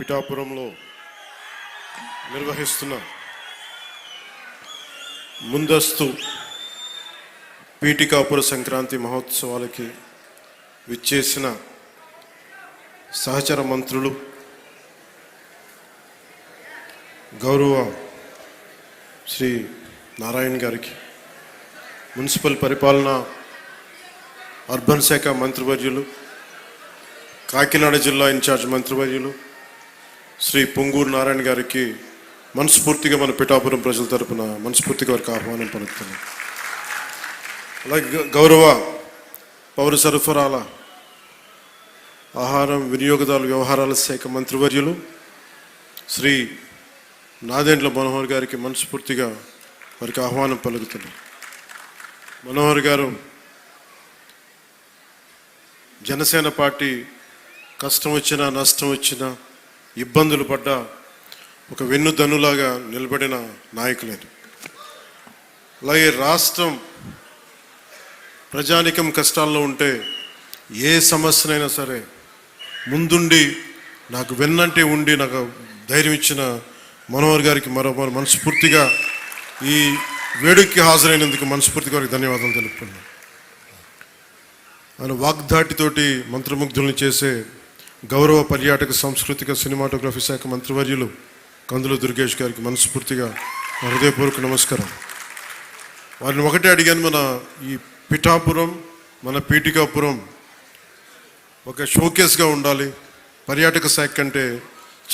పిఠాపురంలో నిర్వహిస్తున్న ముందస్తు పీఠికాపుర సంక్రాంతి మహోత్సవాలకి విచ్చేసిన సహచర మంత్రులు, గౌరవ శ్రీ నారాయణ గారికి, మున్సిపల్ పరిపాలన అర్బన్ శాఖ మంత్రివర్యులు, కాకినాడ జిల్లా ఇన్ఛార్జ్ మంత్రివర్యులు శ్రీ పొంగూరు నారాయణ గారికి మనస్ఫూర్తిగా మన పిఠాపురం ప్రజల తరపున మనస్ఫూర్తిగా వారికి ఆహ్వానం పలుకుతున్నాం. అలాగే గౌరవ పౌర సరఫరాల, ఆహారం, వినియోగదారుల వ్యవహారాల శాఖ మంత్రివర్యులు శ్రీ నాదెండ్ల మనోహర్ గారికి మనస్ఫూర్తిగా వారికి ఆహ్వానం పలుకుతున్నాం. మనోహర్ గారు జనసేన పార్టీ కష్టం వచ్చినా నష్టం వచ్చినా ఇబ్బందులు పడ్డా ఒక వెన్నుదన్నులాగా నిలబడిన నాయకులేదు. అలాగే రాష్ట్రం ప్రజానికం కష్టాల్లో ఉంటే ఏ సమస్యనైనా సరే ముందుండి నాకు వెన్నంటే ఉండి నాకు ధైర్యం ఇచ్చిన మనోహర్ గారికి మరో మనస్ఫూర్తిగా ఈ వేడుకకి హాజరైనందుకు మనస్ఫూర్తిగా వారికి ధన్యవాదాలు తెలుపుకున్నాను. ఆయన వాగ్దాటితోటి మంత్రముగ్ధుల్ని చేసే గౌరవ పర్యాటక సాంస్కృతిక సినిమాటోగ్రఫీ శాఖ మంత్రివర్యులు కందుల దుర్గేష్ గారికి మనస్ఫూర్తిగా హృదయపూర్వక నమస్కారం. వారిని ఒకటే అడిగాను, మన ఈ పిఠాపురం, మన పీఠికాపురం ఒక షోకేస్గా ఉండాలి. పర్యాటక శాఖ కంటే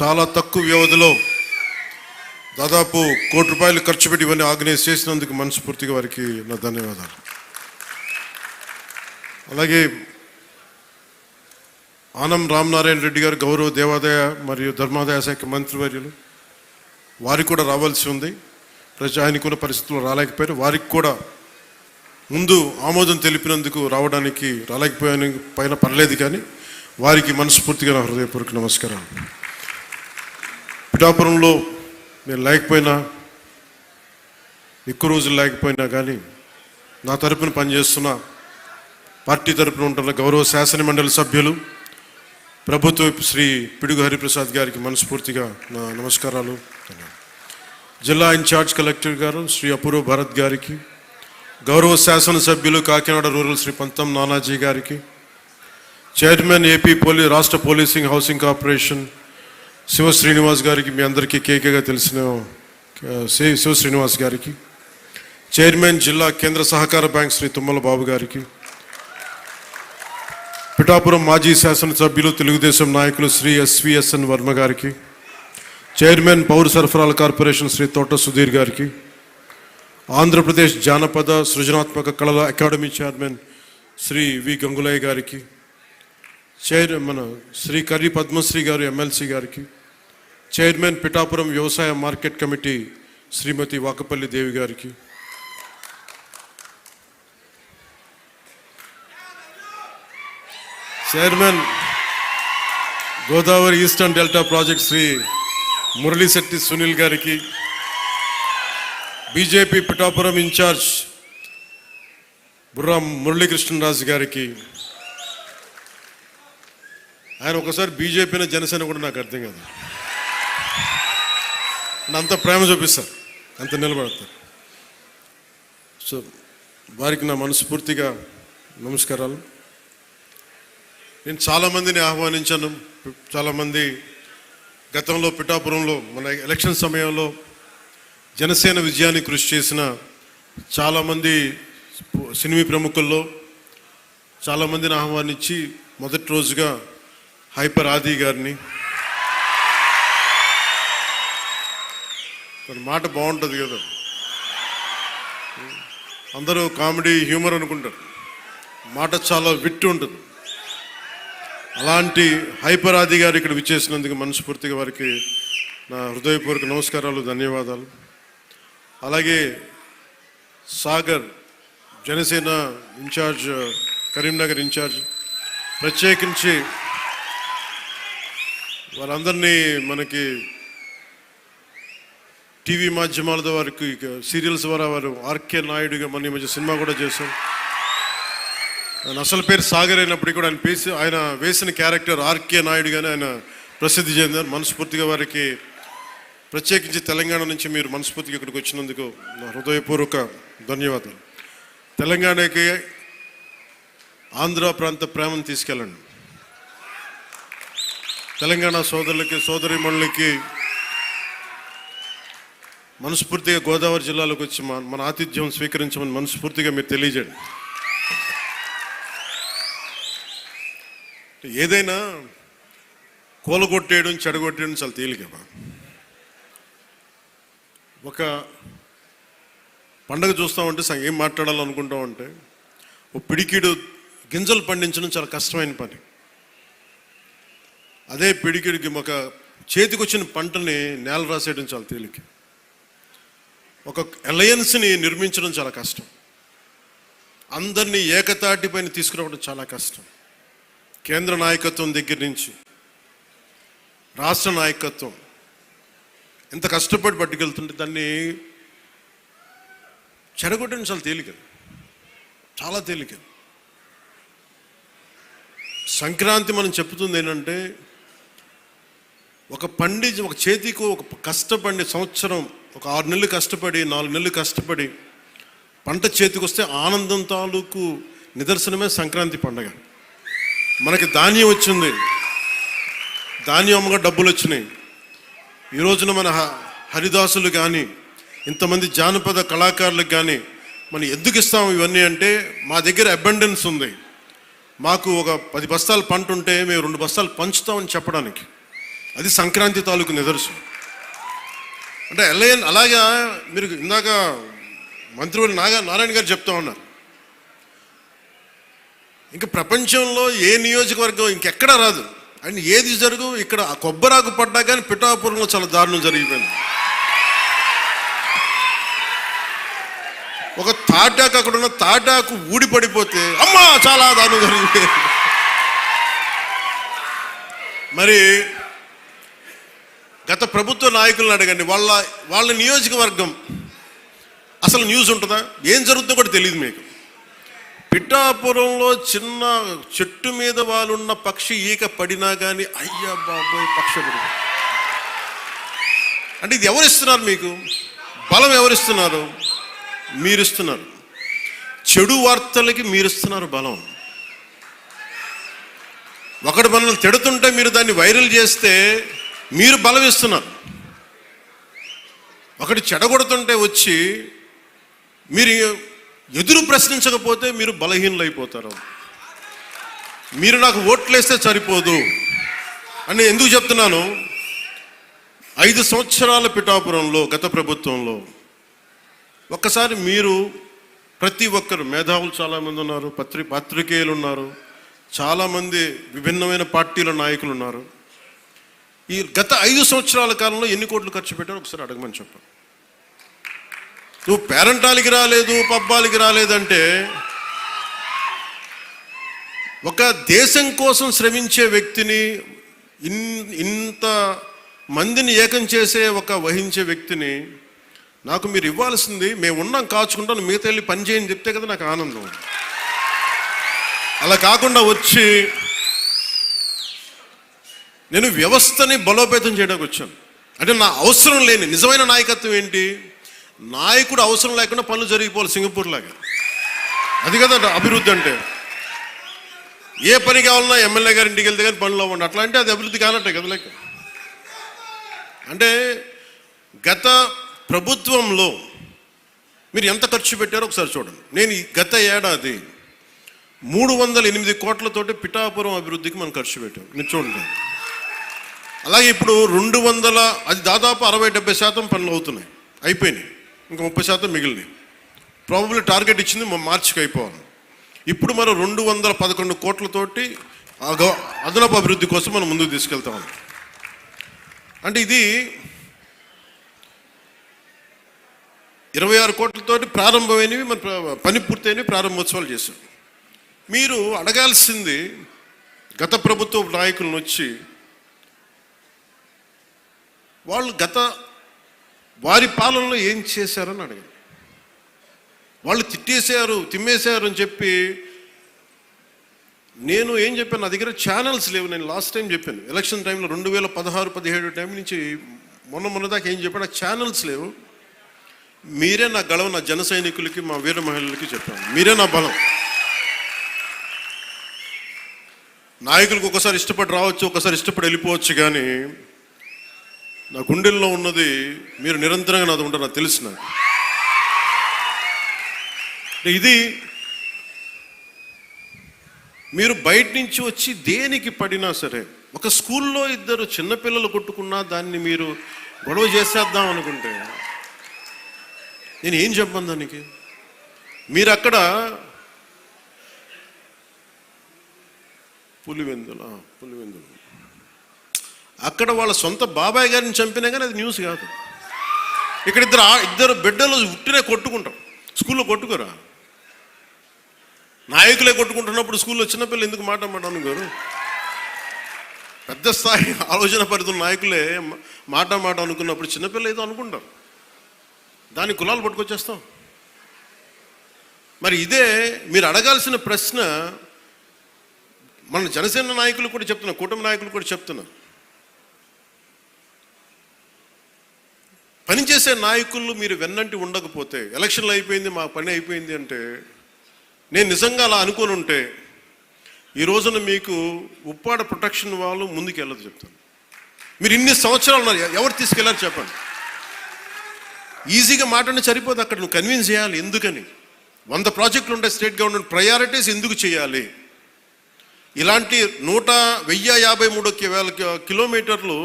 చాలా తక్కువ వ్యవధిలో దాదాపు ₹1 కోటి ఖర్చు పెట్టి ఇవన్నీ ఆర్గనైజ్ చేసినందుకు మనస్ఫూర్తిగా వారికి నా ధన్యవాదాలు. అలాగే ఆనం రామనారాయణ రెడ్డి గారు గౌరవ దేవాదాయ మరియు ధర్మాదాయ శాఖ మంత్రివర్యులు, వారికి కూడా రావాల్సి ఉంది. ఆయనకున్న పరిస్థితుల్లో రాలేకపోయారు. వారికి కూడా ముందు ఆమోదం తెలిపినందుకు రాలేకపోయిన పర్లేదు, కానీ వారికి మనస్ఫూర్తిగా నా హృదయపూర్వక నమస్కారం. పిఠాపురంలో నేను లేకపోయినా, ఎక్కువ రోజులు లేకపోయినా కానీ నా తరపున పనిచేస్తున్న పార్టీ తరపున ఉంటున్న గౌరవ శాసన మండలి సభ్యులు, ప్రభుత్వ శ్రీ పిడుగు హరిప్రసాద్ గారికి మనస్ఫూర్తిగా నా నమస్కారాలు. జిల్లా ఇన్ఛార్జ్ కలెక్టర్ గారు శ్రీ అపూర్వ భారత్ గారికి, గౌరవ శాసనసభ్యులు కాకినాడ రూరల్ శ్రీ పంతం నానాజీ గారికి, చైర్మన్ ఏపీ రాష్ట్ర policing housing corporation Shiva Srinivas గారికి, మీ అందరికీ కేకేగా తెలిసిన శివ శ్రీనివాస్ గారికి, చైర్మన్ జిల్లా కేంద్ర సహకార బ్యాంక్ శ్రీ తుమ్మల బాబు గారికి, పిఠాపురం మాజీ శాసనసభ్యులు తెలుగుదేశం నాయకులు శ్రీ ఎస్విఎస్ఎన్ వర్మ గారికి, చైర్మన్ పౌర సరఫరాల కార్పొరేషన్ శ్రీ తోట సుధీర్ గారికి, ఆంధ్రప్రదేశ్ జానపద సృజనాత్మక కళల అకాడమీ చైర్మన్ శ్రీ వి గంగులయ్య గారికి, మన శ్రీ కర్రి పద్మశ్రీ గారు ఎమ్మెల్సీ గారికి, చైర్మన్ పిఠాపురం వ్యవసాయ మార్కెట్ కమిటీ శ్రీమతి వాకపల్లి దేవి గారికి, chairman Godavari eastern delta project Shri Muralishetti Sunil గారికి, బీజేపీ పిఠాపురం ఇన్ఛార్జ్ బుర్రా మురళీకృష్ణరాజు గారికి. ఆయన ఒకసారి బీజేపీన జనసేన కూడా నాకు అర్థం కాదు, అంత ప్రేమ చూపిస్తారు, అంత నిలబడతారు. సో వారికి నా మనస్ఫూర్తిగా నమస్కారాలు. నేను చాలామందిని ఆహ్వానించాను. చాలామంది గతంలో పిఠాపురంలో మన ఎలక్షన్ సమయంలో జనసేన విజయాన్ని కృషి చేసిన చాలామంది సినిమా ప్రముఖుల్లో చాలామందిని ఆహ్వానించి మొదటి రోజుగా హైపర్ ఆది గారిని, మాట బాగుంటుంది కదా, అందరూ కామెడీ హ్యూమర్ అనుకుంటారు, మాట చాలా విట్టు ఉంటుంది. అలాంటి హైపర్ ఆది గారు ఇక్కడ విచ్చేసినందుకు మనస్ఫూర్తిగా వారికి నా హృదయపూర్వక నమస్కారాలు, ధన్యవాదాలు. అలాగే సాగర్ జనసేన ఇన్ఛార్జ్, కరీంనగర్ ఇన్ఛార్జ్, ప్రత్యేకించి వారందరినీ మనకి టీవీ మాధ్యమాల ద్వారా, సీరియల్స్ ద్వారా వారు ఆర్కే నాయుడుగా మన ఈ మధ్య సినిమా కూడా చేశాం. ఆయన అసలు పేరు సాగర్ అయినప్పటికీ కూడా ఆయన వేసిన క్యారెక్టర్ ఆర్కే నాయుడుగానే ఆయన ప్రసిద్ధి చెందారు. మనస్ఫూర్తిగా వారికి, ప్రత్యేకించి తెలంగాణ నుంచి మీరు మనస్ఫూర్తిగా ఇక్కడికి వచ్చినందుకు నా హృదయపూర్వక ధన్యవాదాలు. తెలంగాణకి ఆంధ్ర ప్రాంత ప్రేమను తీసుకెళ్ళండి. తెలంగాణ సోదరులకి, సోదరీమణులకి మనస్ఫూర్తిగా గోదావరి జిల్లాలోకి వచ్చి మన ఆతిథ్యం స్వీకరించమని మనస్ఫూర్తిగా మీరు తెలియజేయండి. ఏదైనా కూలగొట్టేయడం, చెడగొట్టేయడం చాలా తేలికమ్మా. ఒక పండగ చూస్తామంటే ఏం మాట్లాడాలనుకుంటామంటే, ఓ పిడికిడు గింజలు పండించడం చాలా కష్టమైన పని. అదే పిడికిడికి ఒక చేతికి వచ్చిన పంటని నేల రాసేయడం చాలా తేలిక. ఒక అలయన్స్ని నిర్మించడం చాలా కష్టం. అందరినీ ఏకతాటిపైన తీసుకురావడం చాలా కష్టం. కేంద్ర నాయకత్వం దగ్గర నుంచి రాష్ట్ర నాయకత్వం ఎంత కష్టపడి పట్టుకెళ్తుంటే దాన్ని చెడగొట్టడం చాలా తేలిక, చాలా తేలిక. సంక్రాంతి మనం చెప్తుంది ఏంటంటే, ఒక చేతికి ఒక కష్టపడి సంవత్సరం, ఒక 6 నెలలు కష్టపడి, 4 నెలలు కష్టపడి పంట చేతికి వస్తే ఆనందం తాలూకు నిదర్శనమే సంక్రాంతి పండగ. మనకి ధాన్యం వచ్చింది, ధాన్యం అమ్మగా డబ్బులు వచ్చినాయి. ఈ రోజున మన హరిదాసులు కానీ, ఇంతమంది జానపద కళాకారులకు కానీ మనం ఎందుకు ఇస్తాము ఇవన్నీ అంటే, మా దగ్గర అబండెన్స్ ఉంది, మాకు ఒక 10 బస్తాలు పంట ఉంటే మేము 2 బస్తాలు పంచుతామని చెప్పడానికి. అది సంక్రాంతి తాలూకు నిదర్శనం. అంటే అలాగా మీరు ఇందాక మంత్రివర్యులు నారాయణ గారు చెప్తా ఉన్నారు, ఇంకా ప్రపంచంలో ఏ నియోజకవర్గం ఇంకెక్కడా రాదు అని, ఏది జరుగు ఇక్కడ కొబ్బరాకు పడ్డా కానీ పిఠాపురంలో చాలా దారుణం జరిగిపోయింది. ఒక తాటాకు, అక్కడ ఉన్న తాటాకు ఊడిపడిపోతే అమ్మా చాలా దారుణం జరిగిపోయింది. మరి గత ప్రభుత్వ నాయకులను అడగండి, వాళ్ళ నియోజకవర్గం అసలు న్యూస్ ఉంటుందా, ఏం జరుగుతుందో కూడా తెలియదు మీకు. పిఠాపురంలో చిన్న చెట్టు మీద వాళ్ళున్న పక్షి ఈక పడినా కానీ అయ్యా బాబోయ్ పక్షి పడి. అంటే ఇది ఎవరిస్తున్నారు మీకు బలం? ఎవరిస్తున్నారు? మీరిస్తున్నారు. చెడు వార్తలకి మీరిస్తున్నారు బలం. ఒకటి మనల్ని తిడుతుంటే మీరు దాన్ని వైరల్ చేస్తే మీరు బలం ఇస్తున్నారు. ఒకటి చెడగొడుతుంటే వచ్చి మీరు ఎదురు ప్రశ్నించకపోతే మీరు బలహీనలైపోతారు. మీరు నాకు ఓట్లేస్తే సరిపోదు అని ఎందుకు చెప్తున్నాను, 5 సంవత్సరాల పిఠాపురంలో గత ప్రభుత్వంలో ఒక్కసారి మీరు ప్రతి ఒక్కరు, మేధావులు చాలామంది ఉన్నారు, పత్రికేయులు ఉన్నారు, చాలామంది విభిన్నమైన పార్టీల నాయకులు ఉన్నారు. ఈ గత 5 సంవత్సరాల కాలంలో ఎన్ని కోట్లు ఖర్చు పెట్టారో ఒకసారి అడగమని చెప్పాను. నువ్వు పేరంటాలకి రాలేదు, పబ్బాలకి రాలేదంటే, ఒక దేశం కోసం శ్రమించే వ్యక్తిని, ఇంత మందిని ఏకం చేసే వహించే వ్యక్తిని నాకు మీరు ఇవ్వాల్సింది, మేము ఉన్నాం కాచుకుంటాను, మిగతా వెళ్ళి పని చేయని చెప్తే కదా నాకు ఆనందం. అలా కాకుండా వచ్చి నేను వ్యవస్థని బలోపేతం చేయడానికి వచ్చాను. అంటే నా అవసరం లేని నిజమైన నాయకత్వం ఏంటి? నాయకుడు అవసరం లేకుండా పనులు జరిగిపోవాలి సింగపూర్ లాగా. అది కదా అభివృద్ధి అంటే. ఏ పని కావాలన్నా ఎమ్మెల్యే గారి ఇంటికి వెళ్తే కానీ పనులు అవ్వండి, అట్లా అంటే అది అభివృద్ధి కానట్టే కదా లెక్క. అంటే గత ప్రభుత్వంలో మీరు ఎంత ఖర్చు పెట్టారో ఒకసారి చూడండి. నేను గత ఏడాది 308 కోట్లతోటి పిఠాపురం అభివృద్ధికి మనం ఖర్చు పెట్టాం, మీరు చూడండి. అలాగే ఇప్పుడు 200, అది దాదాపు 60-70% పనులు అవుతున్నాయి, అయిపోయినాయి, ఇంకా 30% మిగిలినాయి. ప్రాబబ్లీ టార్గెట్ ఇచ్చింది మార్చికి అయిపోవాలి. ఇప్పుడు మనం 211 కోట్లతోటి అదనపు అభివృద్ధి కోసం మనం ముందుకు తీసుకెళ్తాం. అంటే ఇది 26 కోట్లతోటి ప్రారంభమైనవి, మన పని పూర్తయినవి, ప్రారంభోత్సవాలు చేశాం. మీరు అడగాల్సింది గత ప్రభుత్వ నాయకులను వచ్చి, వాళ్ళు వారి పాలనలో ఏం చేశారని అడగండి. వాళ్ళు తిట్టేశారు, తిమ్మేశారు అని చెప్పి నేను ఏం చెప్పాను, నా దగ్గర ఛానల్స్ లేవు. నేను లాస్ట్ టైం చెప్పాను, ఎలక్షన్ టైంలో 2016-17 టైం నుంచి మొన్నదాకా ఏం చెప్పాను, ఆ ఛానల్స్ లేవు. మీరే నా గళం, నా జన సైనికులకి, మా వీర మహిళలకి చెప్పాను. మీరే నా బలం. నాయకులకు ఒకసారి ఇష్టపడి రావచ్చు, ఒకసారి ఇష్టపడి వెళ్ళిపోవచ్చు, కానీ నా గుండెల్లో ఉన్నది మీరు నిరంతరంగా నాది ఉంటారు, నాకు తెలుసు. నాకు ఇది మీరు బయట నుంచి వచ్చి దేనికి పడినా సరే, ఒక స్కూల్లో ఇద్దరు చిన్నపిల్లలు కొట్టుకున్నా దాన్ని మీరు గొడవ చేసేద్దాం అనుకుంటే నేను ఏం చెప్పను దానికి. మీరు అక్కడ పులివెందులు అక్కడ వాళ్ళ సొంత బాబాయ్ గారిని చంపినా కానీ అది న్యూస్ కాదు. ఇక్కడ ఇద్దరు బిడ్డలు ఉట్టినే కొట్టుకుంటాం, స్కూల్లో కొట్టుకోరా. నాయకులే కొట్టుకుంటున్నప్పుడు స్కూల్లో చిన్నపిల్లలు ఎందుకు మాట అనుకోరు? పెద్ద స్థాయి ఆలోచన పరిధుల నాయకులే మాట అనుకున్నప్పుడు చిన్నపిల్లలు ఏదో అనుకుంటాం, దాని కులాలు పట్టుకొచ్చేస్తాం. మరి ఇదే మీరు అడగాల్సిన ప్రశ్న. మన జనసేన నాయకులు కూడా చెప్తున్నా, కూటమి నాయకులు కూడా చెప్తున్నా, పనిచేసే నాయకులు మీరు వెన్నంటి ఉండకపోతే, ఎలక్షన్లు అయిపోయింది మా పని అయిపోయింది అంటే, నేను నిజంగా అలా అనుకొని ఉంటే ఈ రోజున మీకు ఉప్పాడ ప్రొటెక్షన్ వాళ్ళు ముందుకు వెళ్ళదు చెప్తాను. మీరు ఇన్ని సంవత్సరాలు ఉన్నారు, ఎవరు తీసుకెళ్ళారు చెప్పండి. ఈజీగా మాట్లాడి సరిపోదు, అక్కడ నువ్వు కన్విన్స్ చేయాలి. ఎందుకని 100 ప్రాజెక్టులు ఉంటాయి స్టేట్ గవర్నమెంట్, ప్రయారిటీస్ ఎందుకు చేయాలి? ఇలాంటి 1053 కిలోమీటర్లు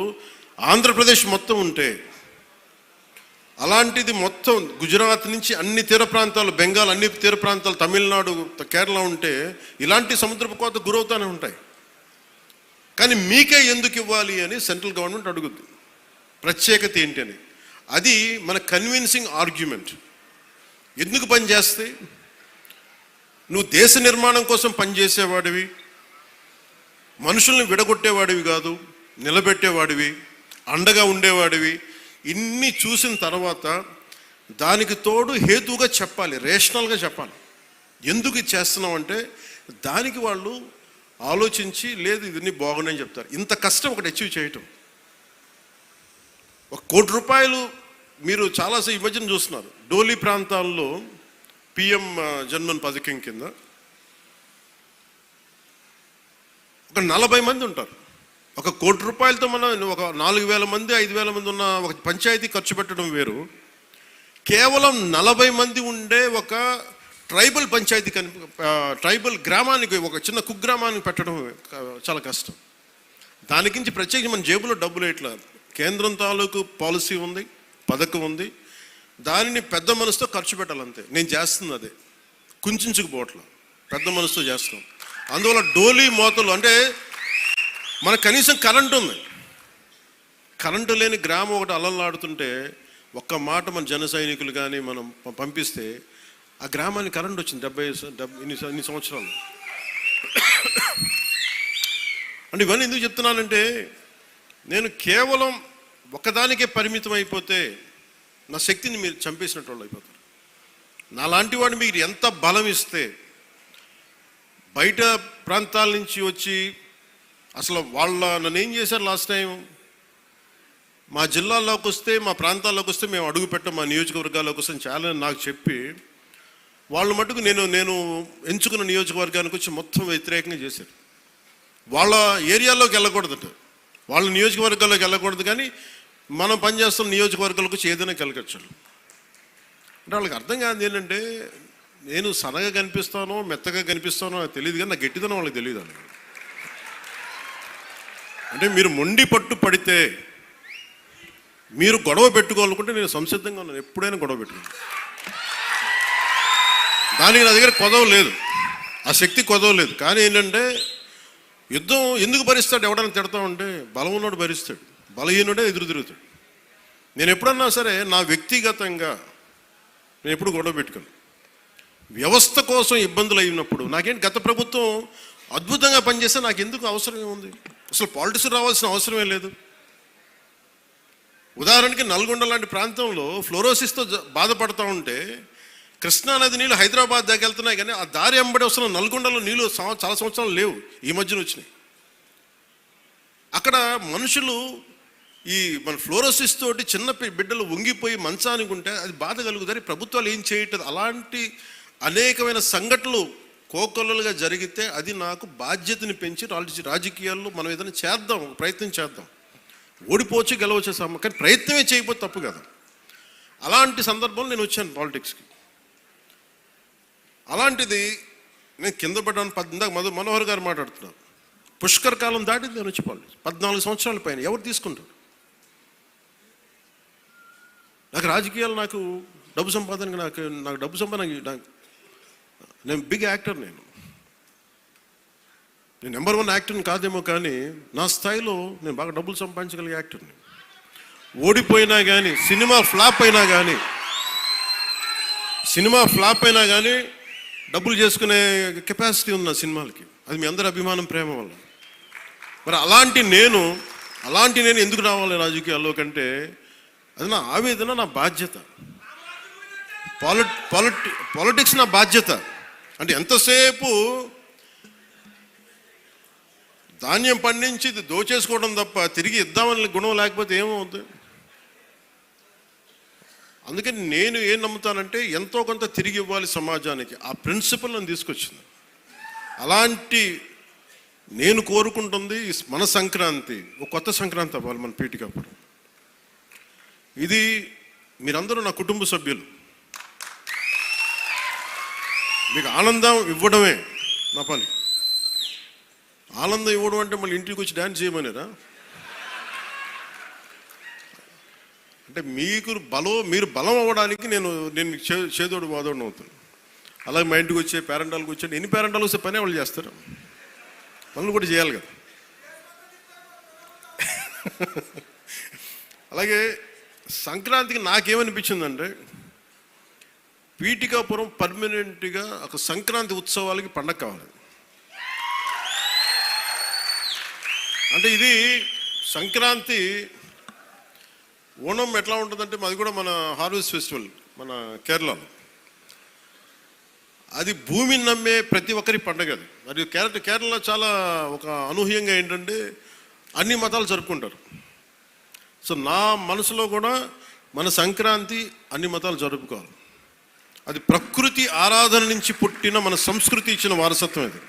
ఆంధ్రప్రదేశ్ మొత్తం ఉంటే, అలాంటిది మొత్తం గుజరాత్ నుంచి అన్ని తీర ప్రాంతాలు, బెంగాల్ అన్ని తీర ప్రాంతాలు, తమిళనాడు, కేరళ ఉంటే ఇలాంటి సముద్రపు కోత గురవుతూనే ఉంటాయి. కానీ మీకే ఎందుకు ఇవ్వాలి అని సెంట్రల్ గవర్నమెంట్ అడుగుద్ది. ప్రత్యేకత ఏంటి అని. అది మన కన్విన్సింగ్ ఆర్గ్యుమెంట్. ఎందుకు పనిచేస్తే, నువ్వు దేశ నిర్మాణం కోసం పనిచేసేవాడివి, మనుషుల్ని విడగొట్టేవాడివి కాదు, నిలబెట్టేవాడివి, అండగా ఉండేవాడివి. ఇన్ని చూసిన తర్వాత దానికి తోడు హేతువుగా చెప్పాలి, రేషనల్గా చెప్పాలి. ఎందుకు ఇది చేస్తున్నాం అంటే దానికి వాళ్ళు ఆలోచించి, లేదు ఇవన్నీ బాగున్నాయని చెప్తారు. ఇంత కష్టం ఒకటి అచీవ్ చేయటం. 1 కోటి రూపాయలు మీరు చాలాసేపు ఈ మధ్యన చూస్తున్నారు. డోలీ ప్రాంతాల్లో పిఎం జన్మన్ పథకం కింద ఒక 40 మంది ఉంటారు. 1 కోటి రూపాయలతో మనం ఒక 4,000 మంది 5,000 మంది ఉన్న ఒక పంచాయతీ ఖర్చు పెట్టడం వేరు. కేవలం 40 మంది ఉండే ఒక ట్రైబల్ పంచాయతీ ట్రైబల్ గ్రామానికి, ఒక చిన్న కుగ్రామానికి పెట్టడం చాలా కష్టం. దానికించి ప్రత్యేకించి మన జేబులో డబ్బులు ఇట్లా కేంద్రం తాలూకు పాలసీ ఉంది, పథకం ఉంది, దానిని పెద్ద మనసుతో ఖర్చు పెట్టాలంతే. నేను చేస్తుంది అదే, కుంచుకుపోవట్ల పెద్ద మనసుతో చేస్తున్నాం. అందువల్ల డోలీ మోతలు అంటే మనకు కనీసం కరెంటు ఉంది. కరెంటు లేని గ్రామం ఒకటి అలలాడుతుంటే ఒక్క మాట మన జన సైనికులు కానీ మనం పంపిస్తే ఆ గ్రామానికి కరెంట్ వచ్చింది 70 ఇన్ని సంవత్సరాలు. అంటే ఇవన్నీ ఎందుకు చెప్తున్నానంటే, నేను కేవలం ఒకదానికే పరిమితం అయిపోతే నా శక్తిని మీరు చంపేసినట్టు వాళ్ళు అయిపోతారు. నాలాంటి వాడు మీరు ఎంత బలం ఇస్తే, బయట ప్రాంతాల నుంచి వచ్చి అసలు నన్ను ఏం చేశారు లాస్ట్ టైం, మా జిల్లాల్లోకి వస్తే, మా ప్రాంతాల్లోకి వస్తే మేము అడుగు పెట్టాం, మా నియోజకవర్గాల్లోకి వస్తే చాలా నాకు చెప్పి వాళ్ళు మటుకు నేను ఎంచుకున్న నియోజకవర్గానికి వచ్చి మొత్తం వ్యతిరేకంగా చేశారు. వాళ్ళ ఏరియాలోకి వెళ్ళకూడదట, వాళ్ళ నియోజకవర్గాల్లోకి వెళ్ళకూడదు, కానీ మనం పనిచేస్తున్న నియోజకవర్గాలకు వచ్చి ఏదైనా కలగచ్చు. అంటే వాళ్ళకి అర్థం కాదు ఏంటంటే, నేను సన్నగా కనిపిస్తానో మెత్తగా కనిపిస్తానో నాకు తెలియదు, కానీ నా గట్టిదనం వాళ్ళకి తెలియదు. అంటే మీరు మొండి పట్టు పడితే, మీరు గొడవ పెట్టుకోవాలనుకుంటే నేను సంసిద్ధంగా ఉన్నాను, ఎప్పుడైనా గొడవ పెట్టుకున్నాను. దానికి నా దగ్గర కొదవ లేదు, ఆ శక్తి కొదవ లేదు. కానీ ఏంటంటే యుద్ధం ఎందుకు భరిస్తాడు, ఎవడన్నా తిడతా ఉంటే బలం ఉన్నోడు భరిస్తాడు, బలహీనుడే ఎదురు తిరుగుతాడు. నేను ఎప్పుడన్నా సరే నా వ్యక్తిగతంగా నేను ఎప్పుడు గొడవ పెట్టుకోను. వ్యవస్థ కోసం ఇబ్బందులు అయినప్పుడు నాకేంటి, గత ప్రభుత్వం అద్భుతంగా పనిచేస్తే నాకు ఎందుకు అవసరం ఏముంది, అసలు పాలిటిక్స్ రావాల్సిన అవసరమే లేదు. ఉదాహరణకి నల్గొండ లాంటి ప్రాంతంలో ఫ్లోరోసిస్తో బాధపడతా ఉంటే కృష్ణానది నీళ్ళు హైదరాబాద్ దాకా వెళ్తున్నాయి, కానీ ఆ దారి వెంబడి వస్తున్న నల్గొండలో నీళ్ళు చాలా సంవత్సరాలు లేవు, ఈ మధ్యన వచ్చినాయి. అక్కడ మనుషులు ఈ మన ఫ్లోరోసిస్ తోటి చిన్న బిడ్డలు వంగిపోయి మంచానికి ఉంటే అది బాధ కలుగుతుంది. ప్రభుత్వాలు ఏం చేయట్లేదు. అలాంటి అనేకమైన సంఘటనలు కోకొల్లలుగా జరిగితే అది నాకు బాధ్యతని పెంచి రాజకీయాల్లో మనం ఏదైనా చేద్దాం, ప్రయత్నం చేద్దాం. ఓడిపోవచ్చు గెలవచ్చు కానీ ప్రయత్నమే చేయకపోతే తప్పు కదా. అలాంటి సందర్భంలో నేను వచ్చాను పాలిటిక్స్కి. అలాంటిది నేను కింద పడ్డాను. ఇందాక మనోహర్ గారు మాట్లాడుతున్నారు, పుష్కర కాలం దాటింది నేను వచ్చి పాలిటిక్స్ 14 సంవత్సరాల పైన. ఎవరు తీసుకుంటారు? నాకు రాజకీయాలు, నాకు డబ్బు సంపాదనకి, నాకు డబ్బు సంపాదన, నేను బిగ్ యాక్టర్. నేను నెంబర్ 1 యాక్టర్ని కాదేమో, కానీ నా స్థాయిలో నేను బాగా డబ్బులు సంపాదించగలిగే యాక్టర్ని. ఓడిపోయినా కానీ, సినిమా ఫ్లాప్ అయినా కానీ డబ్బులు చేసుకునే కెపాసిటీ ఉంది నా సినిమాలకి. అది మీ అందరి అభిమానం, ప్రేమ వల్ల. మరి అలాంటి నేను ఎందుకు రావాలి రాజకీయాల్లో కంటే అది నా ఆవేదన, నా బాధ్యత. పాలిటిక్స్ నా బాధ్యత. అంటే ఎంతసేపు ధాన్యం పండించి దోచేసుకోవడం తప్ప తిరిగి ఇద్దామని గుణం లేకపోతే ఏమవుతుంది? అందుకని నేను ఏం నమ్ముతానంటే ఎంతో కొంత తిరిగి ఇవ్వాలి సమాజానికి. ఆ ప్రిన్సిపల్ నన్ను తీసుకొచ్చింది. అలాంటి నేను కోరుకుంటుంది మన సంక్రాంతి ఒక కొత్త సంక్రాంతి అవ్వాలి మన పీఠికప్పుడు. ఇది మీరందరూ నా కుటుంబ సభ్యులు. మీకు ఆనందం ఇవ్వడమే నా పని. ఆనందం ఇవ్వడం అంటే మళ్ళీ ఇంటికి వచ్చి డ్యాన్స్ చేయమనేరా? అంటే మీరు బలం అవ్వడానికి నేను చేదోడు వాదోడు అవుతాను. అలాగే మా ఇంటికి వచ్చే పేరెంటాలకు వచ్చి ఎన్ని పేరెంటాలు వస్తే పని వాళ్ళు చేస్తారు, పనులు కూడా చేయాలి కదా. అలాగే సంక్రాంతికి నాకేమనిపించిందంటే పీఠికాపురం పర్మనెంట్గా ఒక సంక్రాంతి ఉత్సవాలకి పండగ కావాలి. అంటే ఇది సంక్రాంతి, ఓణం ఎట్లా ఉంటుందంటే అది కూడా మన హార్వెస్ట్ ఫెస్టివల్ మన కేరళలో. అది భూమిని నమ్మే ప్రతి ఒక్కరి పండగ అది. మరి కేరళలో చాలా ఒక అనూహ్యంగా ఏంటంటే అన్ని మతాలు జరుపుకుంటారు. సో నా మనసులో కూడా మన సంక్రాంతి అన్ని మతాలు జరుపుకోవాలి. అది ప్రకృతి ఆరాధన నుంచి పుట్టిన మన సంస్కృతి ఇచ్చిన వారసత్వం ఇది.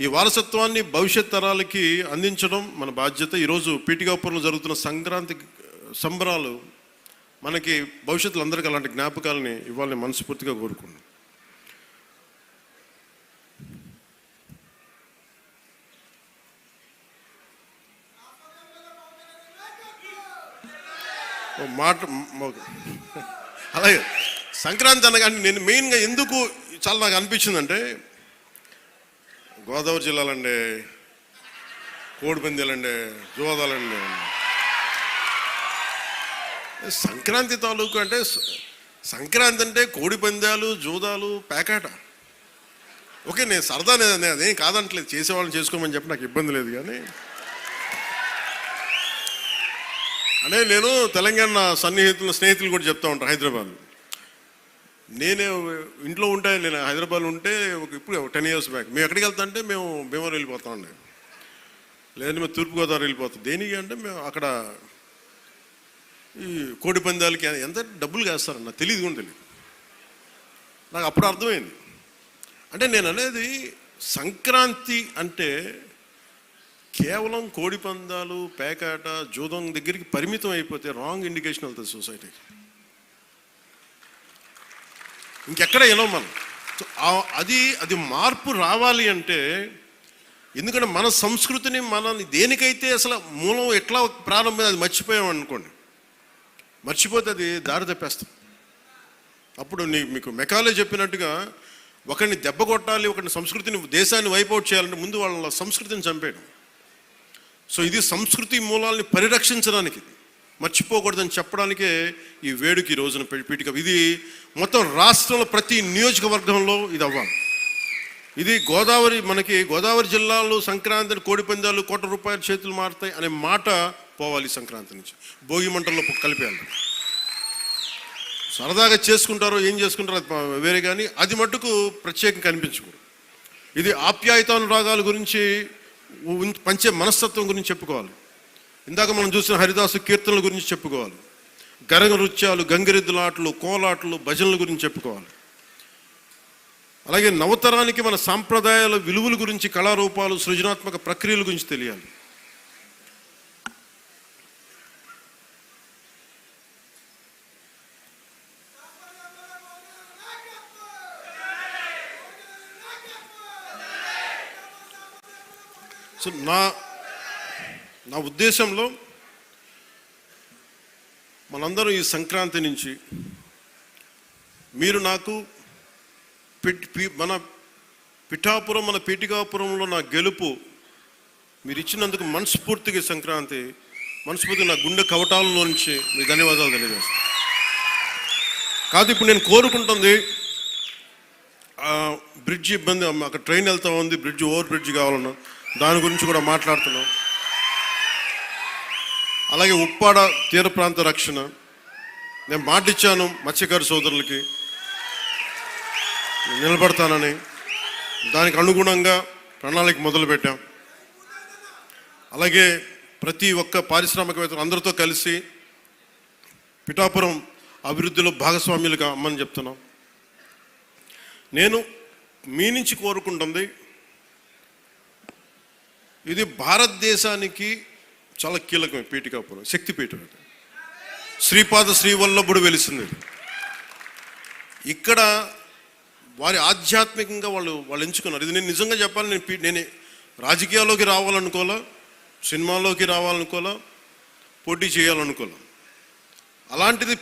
ఈ వారసత్వాన్ని భవిష్యత్ తరాలకి అందించడం మన బాధ్యత. ఈరోజు పీఠికాపురంలో జరుగుతున్న సంక్రాంతి సంబరాలు మనకి భవిష్యత్తులో అందరికీ అలాంటి జ్ఞాపకాలని ఇవ్వాలని మనస్ఫూర్తిగా కోరుకున్నాను. అలాగే సంక్రాంతి అనగానే నేను మెయిన్గా ఎందుకు చాలా నాకు అనిపించిందంటే గోదావరి జిల్లాలండి, కోడిపందాలండి, జోదాలండి, సంక్రాంతి తాలూకు అంటే సంక్రాంతి అంటే కోడిపందాలు, జోదాలు, పేకాట. ఓకే, నేను సరదా, నేను అదేం కాదంటలేదు, చేసేవాళ్ళని చేసుకోమని చెప్పి నాకు ఇబ్బంది లేదు. కానీ అంటే నేను తెలంగాణ స్నేహితులు కూడా చెప్తా ఉంటాను. హైదరాబాద్ నేనే ఇంట్లో ఉంటే, నేను హైదరాబాద్లో ఉంటే ఇప్పుడు 10 years బ్యాక్ మేము ఎక్కడికి వెళ్తా అంటే మేము భీమవరం వెళ్ళిపోతా ఉండే, లేదంటే మేము తూర్పుగోదావరి వెళ్ళిపోతాం. దేనికి అంటే మేము అక్కడ ఈ కోడి పందాలకి ఎంత డబ్బులు వేస్తారన్న తెలియదు కూడా తెలియదు. నాకు అప్పుడు అర్థమైంది. అంటే నేను అనేది సంక్రాంతి అంటే కేవలం కోడి పందాలు, పేకాట, జూదం దగ్గరికి పరిమితం అయిపోతే రాంగ్ ఇండికేషన్ వెళ్తుంది సొసైటీకి. ఇంకెక్కడ వినం మనం. అది మార్పు రావాలి అంటే, ఎందుకంటే మన సంస్కృతిని మనల్ని దేనికైతే అసలు మూలం ఎట్లా ప్రారంభం అది మర్చిపోయాం అనుకోండి, మర్చిపోతే అది దారి తప్పేస్తాం. అప్పుడు మీకు మెకాలే చెప్పినట్టుగా ఒకరిని దెబ్బ కొట్టాలి, ఒకరిని సంస్కృతిని, దేశాన్ని వైపౌట్ చేయాలంటే ముందు వాళ్ళ సంస్కృతిని చంపేయడం. సో ఇది సంస్కృతి మూలాల్ని పరిరక్షించడానికి, మర్చిపోకూడదని చెప్పడానికే ఈ వేడుక ఈ రోజున పీఠిక. ఇది మొత్తం రాష్ట్రంలో ప్రతి నియోజకవర్గంలో ఇది అవ్వాలి. ఇది మనకి గోదావరి జిల్లాలో సంక్రాంతిని కోడి పందాలు ₹1,00,00,000 చేతులు మారుతాయి అనే మాట పోవాలి. సంక్రాంతి నుంచి భోగి మంటల్లో కలిపేయాలి. సరదాగా చేసుకుంటారో ఏం చేసుకుంటారో అది వేరే, కానీ అది మట్టుకు ప్రత్యేకంగా కనిపించకూడదు. ఇది ఆప్యాయతానురాగాల గురించి, పంచే మనస్తత్వం గురించి చెప్పుకోవాలి. ఇందాక మనం చూసిన హరిదాసు కీర్తనల గురించి చెప్పుకోవాలి. గరగ నృత్యాలు, గంగిరెద్దులాటలు, కోలాటలు, భజనల గురించి చెప్పుకోవాలి. అలాగే నవతరానికి మన సాంప్రదాయాల విలువల గురించి, కళారూపాలు, సృజనాత్మక ప్రక్రియల గురించి తెలియాలి. సో నా ఉద్దేశంలో మనందరం ఈ సంక్రాంతి నుంచి మీరు నాకు మన పిఠాపురం, మన పీఠికాపురంలో నా గెలుపు మీరు ఇచ్చినందుకు మనస్ఫూర్తిగా సంక్రాంతి మనస్ఫూర్తిగా నా గుండె కవటాలలో నుంచి మీ ధన్యవాదాలు తెలియజేస్తాను. కాదు, ఇప్పుడు నేను కోరుకుంటుంది బ్రిడ్జ్ ఇబ్బంది, అక్కడ ట్రైన్ వెళ్తా ఉంది, బ్రిడ్జ్ ఓవర్ బ్రిడ్జ్ కావాలన్నా దాని గురించి కూడా మాట్లాడుతున్నాం. అలాగే ఉప్పాడ తీర ప్రాంత రక్షణ నేను మాటిచ్చాను మత్స్యకారు సోదరులకి నిలబడతానని, దానికి అనుగుణంగా ప్రణాళిక మొదలుపెట్టాం. అలాగే ప్రతి ఒక్క పారిశ్రామికవేత్తలు అందరితో కలిసి పిఠాపురం అభివృద్ధిలో భాగస్వామ్యులుగా అమ్మని చెప్తున్నాం. నేను మీ నుంచి కోరుకుంటుంది, ఇది భారతదేశానికి చాలా కీలకమే. పీఠికాపురం శక్తిపీఠం, శ్రీపాద శ్రీవల్లభుడు వెలిసింది. ఇక్కడ వారి ఆధ్యాత్మికంగా వాళ్ళు ఎంచుకున్నారు. ఇది నేను నిజంగా చెప్పాలి, నేను రాజకీయాల్లోకి రావాలనుకోలే, సినిమాల్లోకి రావాలనుకోలే, పోటీ చేయాలనుకోలే. అలాంటిది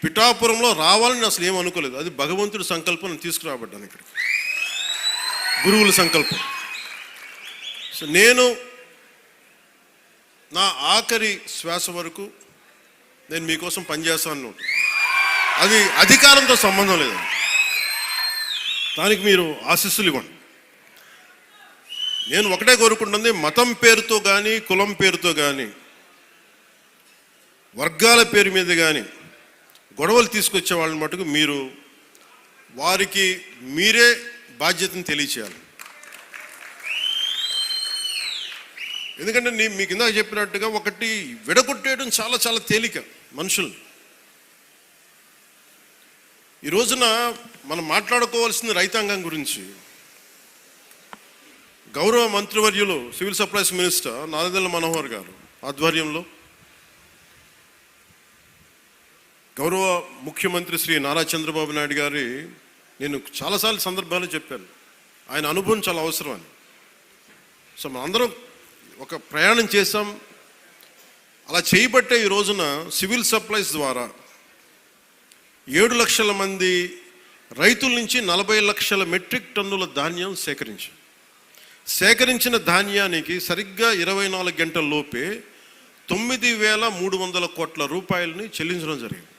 పిఠాపురంలో రావాలని అసలు ఏమనుకోలేదు. అది భగవంతుడి సంకల్పం, నేను తీసుకురాబడ్డాను ఇక్కడికి, గురువుల సంకల్పం. సో నేను నా ఆఖరి శ్వాస వరకు నేను మీకోసం పనిచేస్తాను. అది అధికారంతో సంబంధం లేదు, దానికి మీరు ఆశీస్సులు ఇవ్వండి. నేను ఒకటే కోరుకుంటుంది, మతం పేరుతో కానీ, కులం పేరుతో కానీ, వర్గాల పేరు మీద కానీ గొడవలు తీసుకొచ్చే వాళ్ళని మటుకు మీరు వారికి మీరే బాధ్యతను తెలియచేయాలి. ఎందుకంటే మీకు ఇందాక చెప్పినట్టుగా ఒకటి విడగొట్టేయడం చాలా చాలా తేలిక మనుషులు. ఈ రోజున మనం మాట్లాడుకోవాల్సిన రైతాంగం గురించి గౌరవ మంత్రివర్యులు civil supplies minister Nadendla Manohar గారు ఆధ్వర్యంలో, గౌరవ ముఖ్యమంత్రి శ్రీ నారా చంద్రబాబు నాయుడు గారి, నేను చాలాసార్లు సందర్భాలు చెప్పాను, ఆయన అనుభవం చాలా అవసరం అని. సో మనందరం ఒక ప్రయాణం చేశాం. అలా చేయబట్టే ఈ రోజున సివిల్ సప్లైస్ ద్వారా 7 లక్షల మంది రైతుల నుంచి 40 లక్షల మెట్రిక్ టన్నుల ధాన్యం సేకరించిన ధాన్యానికి సరిగ్గా 24 గంటల లోపే 9,300 కోట్ల రూపాయలని చెల్లించడం జరిగింది.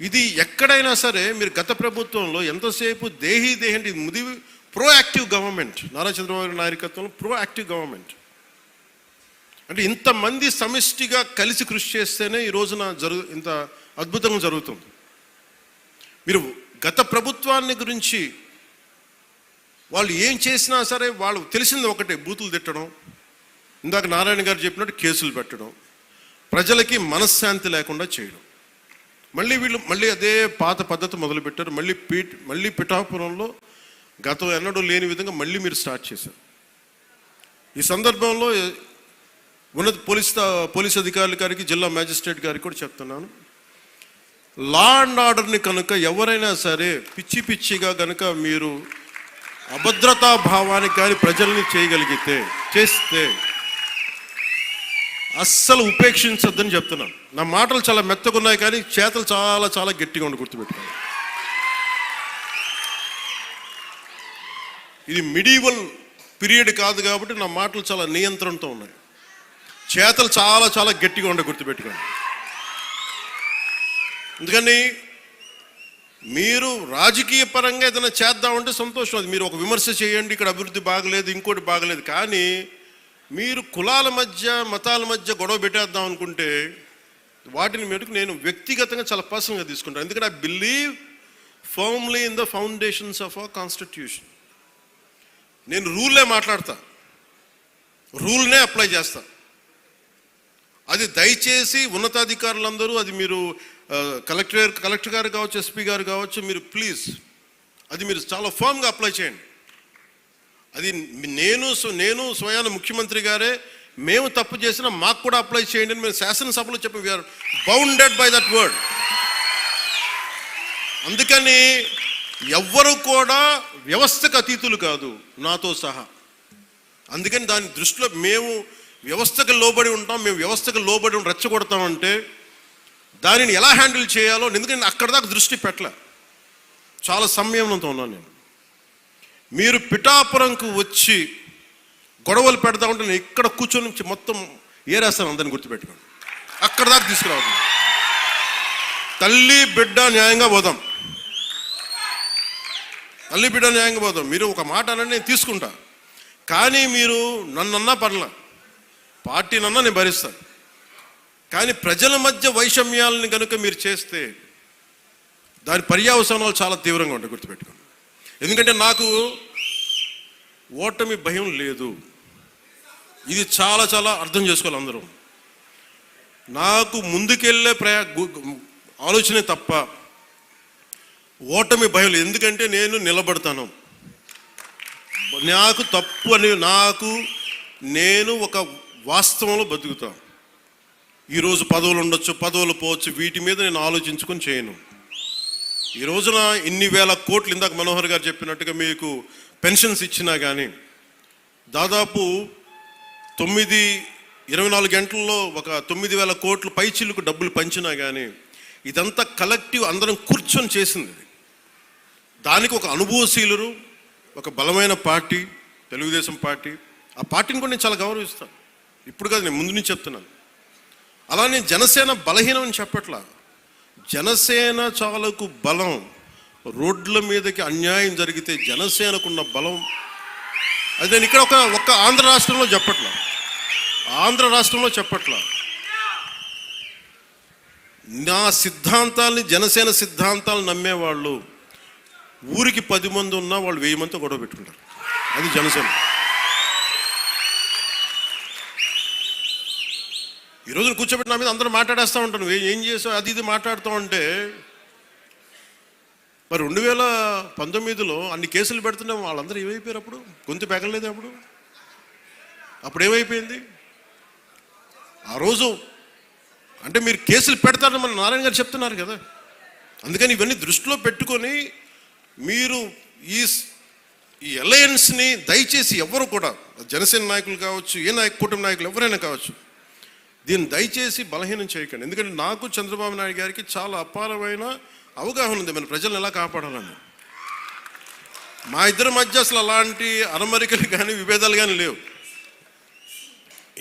ఇది ఎక్కడైనా సరే మీరు గత ప్రభుత్వంలో ఎంతసేపు దేహి అంటే ప్రోయాక్టివ్ గవర్నమెంట్, నారా చంద్రబాబు నాయకత్వంలో ప్రోయాక్టివ్ గవర్నమెంట్ అంటే ఇంతమంది సమిష్టిగా కలిసి కృషి చేస్తేనే ఈ రోజున ఇంత అద్భుతంగా జరుగుతుంది. మీరు గత ప్రభుత్వాన్ని గురించి వాళ్ళు ఏం చేసినా సరే వాళ్ళు తెలిసింది ఒకటే, బూతులు తిట్టడం, ఇందాక నారాయణ గారు చెప్పినట్టు కేసులు పెట్టడం, ప్రజలకి మనశ్శాంతి లేకుండా చేయడం. మళ్ళీ అదే పాత పద్ధతి మొదలుపెట్టారు. మళ్ళీ పిఠాపురంలో గతం ఎన్నడూ లేని విధంగా మళ్ళీ మీరు స్టార్ట్ చేశారు. ఈ సందర్భంలో ఉన్నత పోలీస్ అధికారుల గారికి, జిల్లా మ్యాజిస్ట్రేట్ గారికి కూడా చెప్తున్నాను, లా అండ్ ఆర్డర్ని కనుక ఎవరైనా సరే పిచ్చిగా కనుక మీరు అభద్రతా భావానికి కానీ ప్రజల్ని చేస్తే అస్సలు ఉపేక్షించొద్దని చెప్తున్నాను. నా మాటలు చాలా మెత్తగా ఉన్నాయి కానీ చేతలు చాలా చాలా గట్టిగా ఉండి గుర్తుపెట్టుకోండి. ఇది మిడీవల్ పీరియడ్ కాదు కాబట్టి నా మాటలు చాలా నియంత్రణతో ఉన్నాయి. చేతలు చాలా చాలా గట్టిగా ఉండే గుర్తుపెట్టుకోండి. ఎందుకని మీరు రాజకీయ పరంగా ఏదైనా చేద్దామంటే సంతోషం, అది మీరు ఒక విమర్శ చేయండి, ఇక్కడ అభివృద్ధి బాగలేదు, ఇంకోటి బాగలేదు, కానీ మీరు కులాల మధ్య మతాల మధ్య గొడవ పెట్టేద్దాం అనుకుంటే వాటిని మెటుకు నేను వ్యక్తిగతంగా చాలా పర్సనల్గా తీసుకుంటాను. ఎందుకంటే I believe firmly in the foundations of our constitution. నేను రూల్లే మాట్లాడతా, రూల్నే అప్లై చేస్తా. అది దయచేసి ఉన్నతాధికారులందరూ, అది మీరు కలెక్టర్ గారు కావచ్చు, ఎస్పీ గారు కావచ్చు, మీరు ప్లీజ్ అది మీరు చాలా ఫర్మ్గా అప్లై చేయండి. అది నేను స్వయాన ముఖ్యమంత్రి గారే మేము తప్పు చేసినా మాకు కూడా అప్లై చేయండి అని మేము శాసనసభలో చెప్పి we are bounded by that word. అందుకని ఎవ్వరు కూడా వ్యవస్థకు అతీతులు కాదు, నాతో సహా. అందుకని దాని దృష్టిలో మేము వ్యవస్థకు లోబడి ఉంటాం, మేము వ్యవస్థకు లోబడి రెచ్చగొడతామంటే దానిని ఎలా హ్యాండిల్ చేయాలో, ఎందుకంటే అక్కడ దాకా దృష్టి పెట్టలే. చాలా సంయమనంతో ఉన్నాను నేను. మీరు పిఠాపురంకు వచ్చి గొడవలు పెడతా ఉంటే నేను ఇక్కడ కూర్చొని మొత్తం ఏరేస్తాను, అందరిని గుర్తుపెట్టుకోండి. అక్కడ దాకా తీసుకురావద్దు. తల్లి బిడ్డ న్యాయంగా పోదాం, తల్లి బిడ్డ న్యాయంగా పోదాం. మీరు ఒక మాట అనండి, నేను తీసుకుంటా. కానీ మీరు నన్నన్నా పర్లా, పార్టీనన్నా నేను భరిస్తాను. కానీ ప్రజల మధ్య వైషమ్యాలని కనుక మీరు చేస్తే దాని పర్యవసానాలు చాలా తీవ్రంగా ఉంటాయి, గుర్తుపెట్టుకోండి. ఎందుకంటే నాకు ఓటమి భయం లేదు. ఇది చాలా చాలా అర్థం చేసుకోవాలి అందరూ. నాకు ముందుకెళ్ళే ఆలోచనే తప్ప ఓటమి భయం లేదు. ఎందుకంటే నేను నిలబడతాను. నాకు తప్పు అని నేను ఒక వాస్తవంలో బతుకుతాను. ఈరోజు పదవులు ఉండొచ్చు, పదవులు పోవచ్చు, వీటి మీద నేను ఆలోచించుకొని చేయను. ఈ రోజున ఇన్ని వేల కోట్లు, ఇందాక మనోహర్ గారు చెప్పినట్టుగా మీకు పెన్షన్స్ ఇచ్చినా కానీ దాదాపు 24 గంటల్లో ఒక 9,000 కోట్లు పైచిల్లుకు డబ్బులు పంచినా కానీ ఇదంతా కలెక్టివ్ అందరం కూర్చొని చేసింది. దానికి ఒక అనుభవశీలురు, ఒక బలమైన పార్టీ తెలుగుదేశం పార్టీ. ఆ పార్టీని కూడా నేను చాలా గౌరవిస్తాను. ఇప్పుడు కాదు, నేను ముందు నుంచి చెప్తున్నాను. అలానే జనసేన బలహీనం అని చెప్పట్లా. జనసేన చాలకు బలం. రోడ్ల మీదకి అన్యాయం జరిగితే జనసేనకున్న బలం అది నేను ఇక్కడ ఒక్క ఆంధ్ర రాష్ట్రంలో చెప్పట్లా. నా సిద్ధాంతాల్ని, జనసేన సిద్ధాంతాలు నమ్మేవాళ్ళు ఊరికి 10 మంది ఉన్నా వాళ్ళు 1000 మందితో గొడవ పెట్టుకుంటారు. అది జనసేన. ఈరోజు కూర్చోబెట్టి నా మీద అందరూ మాట్లాడేస్తూ ఉంటాను, ఏం చేసావు అది ఇది మాట్లాడుతూ ఉంటే. మరి 2019లో అన్ని కేసులు పెడుతున్నాం, వాళ్ళందరూ ఏమైపోయారు? అప్పుడు గొంతు పెగలలేదు. అప్పుడు ఏమైపోయింది? ఆ రోజు అంటే మీరు కేసులు పెడతారని మన నారాయణ గారు చెప్తున్నారు కదా. అందుకని ఇవన్నీ దృష్టిలో పెట్టుకొని మీరు ఈ అలయన్స్ని దయచేసి ఎవరు కూడా, జనసేన నాయకులు కావచ్చు, కూటమి నాయకులు ఎవరైనా కావచ్చు, దీన్ని దయచేసి బలహీనం చేయకండి. ఎందుకంటే నాకు చంద్రబాబు నాయుడు గారికి చాలా అపారమైన అవగాహన ఉంది మన ప్రజలను ఎలా కాపాడాలని. మా ఇద్దరి మధ్య అసలు అలాంటి అరమరికలు కానీ విభేదాలు కానీ లేవు.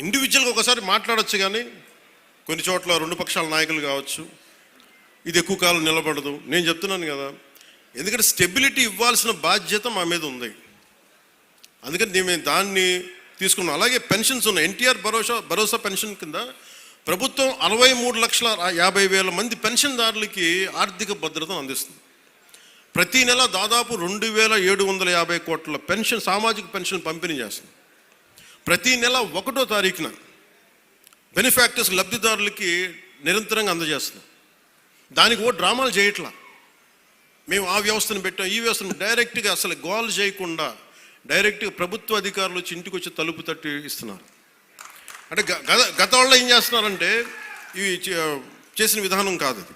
ఇండివిజువల్గా ఒకసారి మాట్లాడచ్చు, కానీ కొన్ని చోట్ల 2 పక్షాల నాయకులు కావచ్చు, ఇది ఎక్కువ కాలం నిలబడదు. నేను చెప్తున్నాను కదా, ఎందుకంటే స్టెబిలిటీ ఇవ్వాల్సిన బాధ్యత మా మీద ఉంది. అందుకని మేము దాన్ని తీసుకున్నాం. అలాగే పెన్షన్స్ ఉన్నాయి. ఎన్టీఆర్ భరోసా పెన్షన్ కింద ప్రభుత్వం 63,50,000 మంది పెన్షన్దారులకి ఆర్థిక భద్రతను అందిస్తుంది. ప్రతి నెల దాదాపు 2,750 కోట్ల పెన్షన్, సామాజిక పెన్షన్ పంపిణీ చేస్తుంది. ప్రతి నెల 1వ తారీఖున బెనిఫాక్టర్స్, లబ్ధిదారులకి నిరంతరంగా అందజేస్తున్నాం. దానికి డ్రామాలు చేయట్లా. మేము ఆ వ్యవస్థను పెట్టాం, ఈ వ్యవస్థను డైరెక్ట్గా అసలు గోల్ చేయకుండా డైరెక్ట్గా ప్రభుత్వ అధికారులు వచ్చి ఇంటికి వచ్చి తలుపు తట్టి ఇస్తున్నారు. అంటే గత వాళ్ళు ఏం చేస్తున్నారంటే ఇవి చేసిన విధానం కాదు అది.